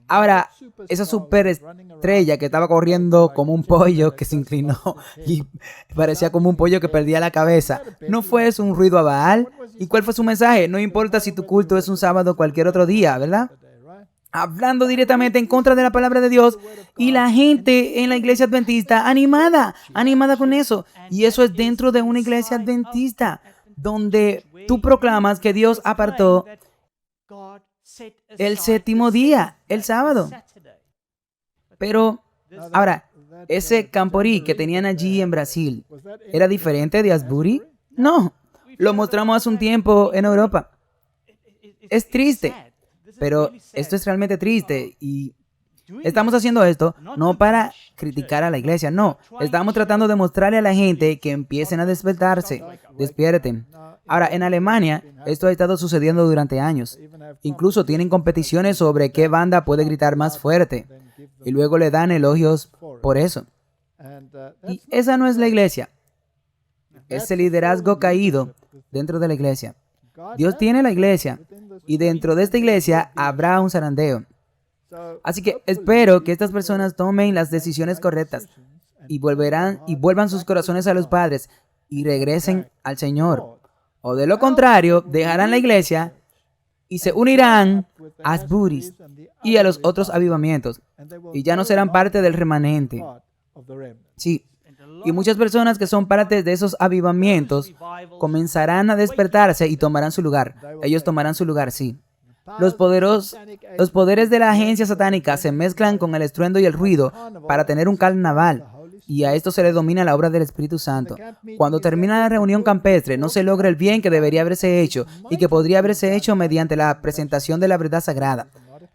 Ahora, esa superestrella que estaba corriendo como un pollo que se inclinó y parecía como un pollo que perdía la cabeza, ¿no fue eso un ruido a Baal? ¿Y cuál fue su mensaje? No importa si tu culto es un sábado o cualquier otro día, ¿verdad? hablando directamente en contra de la palabra de Dios, y la gente en la iglesia adventista animada con eso. Y eso es dentro de una iglesia adventista, donde tú proclamas que Dios apartó el séptimo día, el sábado. Pero, ahora, ese Camporí que tenían allí en Brasil, ¿era diferente de Asbury? No, lo mostramos hace un tiempo en Europa. Es triste, pero esto es realmente triste y estamos haciendo esto no para criticar a la iglesia, no. Estamos tratando de mostrarle a la gente que empiecen a despertarse, despierten. Ahora, en Alemania, esto ha estado sucediendo durante años. Incluso tienen competiciones sobre qué banda puede gritar más fuerte y luego le dan elogios por eso. Y esa no es la iglesia. Es el liderazgo caído dentro de la iglesia. Dios tiene la iglesia y dentro de esta iglesia habrá un zarandeo. Así que espero que estas personas tomen las decisiones correctas y vuelvan sus corazones a los padres y regresen al Señor. O de lo contrario, dejarán la iglesia y se unirán a Asbury y a los otros avivamientos y ya no serán parte del remanente. Sí. Y muchas personas que son parte de esos avivamientos comenzarán a despertarse y tomarán su lugar. Ellos tomarán su lugar, sí. Los poderes de la agencia satánica se mezclan con el estruendo y el ruido para tener un carnaval. Y a esto se le domina la obra del Espíritu Santo. Cuando termina la reunión campestre, no se logra el bien que debería haberse hecho y que podría haberse hecho mediante la presentación de la verdad sagrada.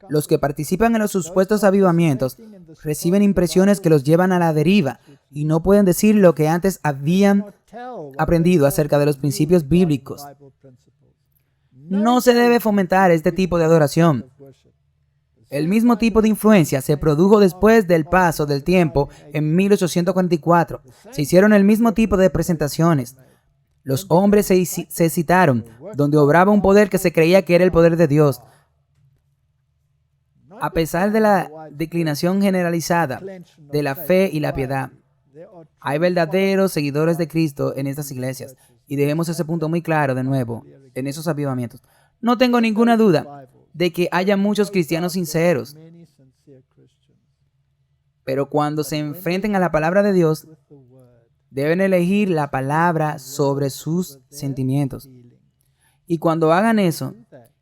Los que participan en los supuestos avivamientos reciben impresiones que los llevan a la deriva y no pueden decir lo que antes habían aprendido acerca de los principios bíblicos. No se debe fomentar este tipo de adoración. El mismo tipo de influencia se produjo después del paso del tiempo en 1844. Se hicieron el mismo tipo de presentaciones. Los hombres se excitaron, donde obraba un poder que se creía que era el poder de Dios. A pesar de la declinación generalizada de la fe y la piedad, hay verdaderos seguidores de Cristo en estas iglesias. Y dejemos ese punto muy claro de nuevo, en esos avivamientos. No tengo ninguna duda de que haya muchos cristianos sinceros. Pero cuando se enfrenten a la palabra de Dios, deben elegir la palabra sobre sus sentimientos. Y cuando hagan eso,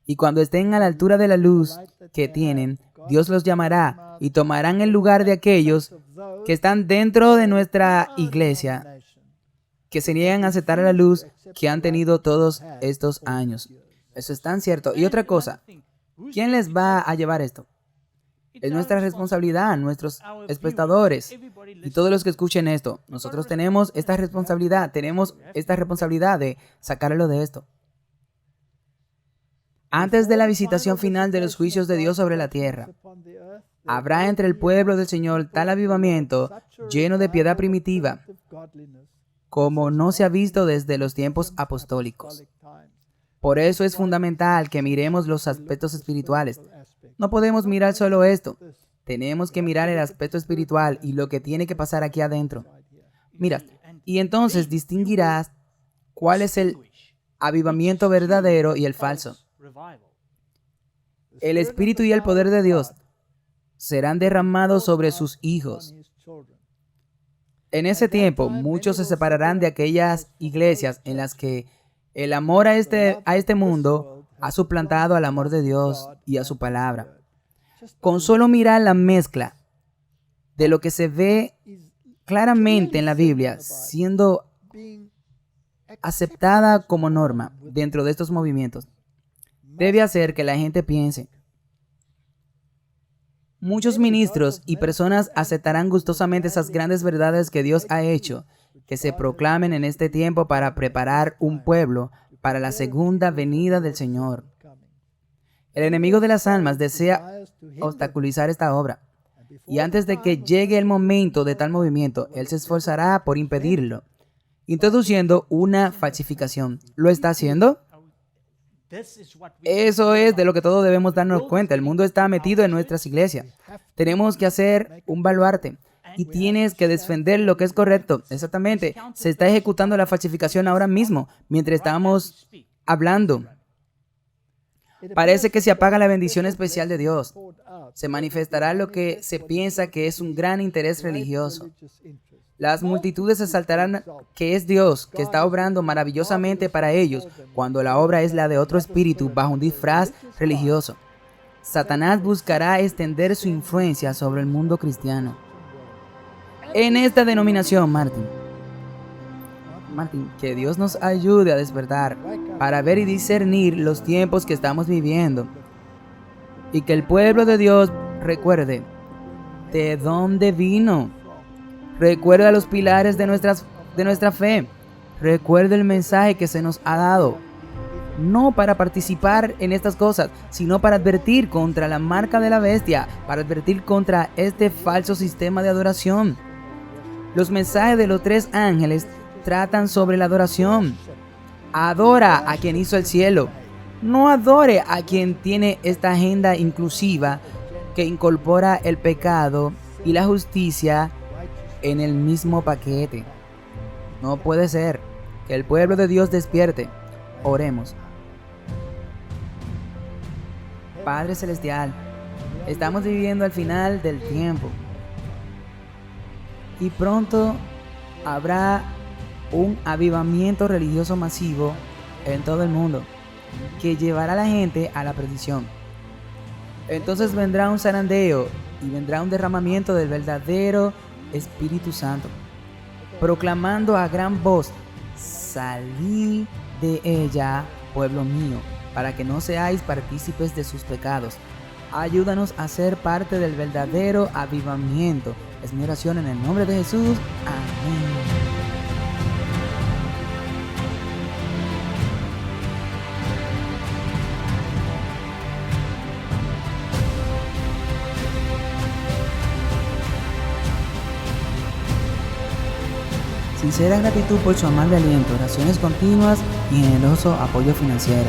y cuando estén a la altura de la luz que tienen, Dios los llamará y tomarán el lugar de aquellos que están dentro de nuestra iglesia, que se niegan a aceptar la luz que han tenido todos estos años. Eso es tan cierto. Y otra cosa, ¿quién les va a llevar esto? Es nuestra responsabilidad, nuestros espectadores y todos los que escuchen esto. Nosotros tenemos esta responsabilidad de sacarlo de esto. Antes de la visitación final de los juicios de Dios sobre la tierra, habrá entre el pueblo del Señor tal avivamiento lleno de piedad primitiva, como no se ha visto desde los tiempos apostólicos. Por eso es fundamental que miremos los aspectos espirituales. No podemos mirar solo esto. Tenemos que mirar el aspecto espiritual y lo que tiene que pasar aquí adentro. Mira, y entonces distinguirás cuál es el avivamiento verdadero y el falso. El Espíritu y el poder de Dios serán derramados sobre sus hijos. En ese tiempo, muchos se separarán de aquellas iglesias en las que el amor a este mundo ha suplantado al amor de Dios y a su palabra. Con solo mirar la mezcla de lo que se ve claramente en la Biblia siendo aceptada como norma dentro de estos movimientos, debe hacer que la gente piense. Muchos ministros y personas aceptarán gustosamente esas grandes verdades que Dios ha hecho, que se proclamen en este tiempo para preparar un pueblo para la segunda venida del Señor. El enemigo de las almas desea obstaculizar esta obra, y antes de que llegue el momento de tal movimiento, él se esforzará por impedirlo, introduciendo una falsificación. ¿Lo está haciendo? Eso es de lo que todos debemos darnos cuenta. El mundo está metido en nuestras iglesias. Tenemos que hacer un baluarte y tienes que defender lo que es correcto. Exactamente. Se está ejecutando la falsificación ahora mismo, mientras estamos hablando. Parece que se apaga la bendición especial de Dios. Se manifestará lo que se piensa que es un gran interés religioso. Las multitudes exaltarán que es Dios que está obrando maravillosamente para ellos, cuando la obra es la de otro espíritu bajo un disfraz religioso. Satanás buscará extender su influencia sobre el mundo cristiano. En esta denominación, Martín, que Dios nos ayude a despertar para ver y discernir los tiempos que estamos viviendo. Y que el pueblo de Dios recuerde de dónde vino. Recuerda los pilares de nuestra fe. Recuerda el mensaje que se nos ha dado. No para participar en estas cosas, sino para advertir contra la marca de la bestia, para advertir contra este falso sistema de adoración. Los mensajes de los 3 ángeles tratan sobre la adoración. Adora a quien hizo el cielo. No adore a quien tiene esta agenda inclusiva que incorpora el pecado y la justicia en el mismo paquete. No puede ser. Que el pueblo de Dios despierte. Oremos. Padre Celestial, estamos viviendo al final del tiempo. Y pronto habrá un avivamiento religioso masivo en todo el mundo que llevará a la gente a la perdición. Entonces vendrá un zarandeo y vendrá un derramamiento del verdadero Espíritu Santo, proclamando a gran voz: salid de ella, pueblo mío, para que no seáis partícipes de sus pecados. Ayúdanos a ser parte del verdadero avivamiento. Es mi oración en el nombre de Jesús. Amén. Sincera gratitud por su amable aliento, oraciones continuas y generoso apoyo financiero.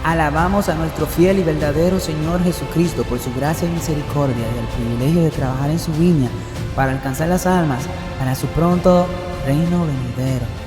Alabamos a nuestro fiel y verdadero Señor Jesucristo por su gracia y misericordia y el privilegio de trabajar en su viña para alcanzar las almas para su pronto reino venidero.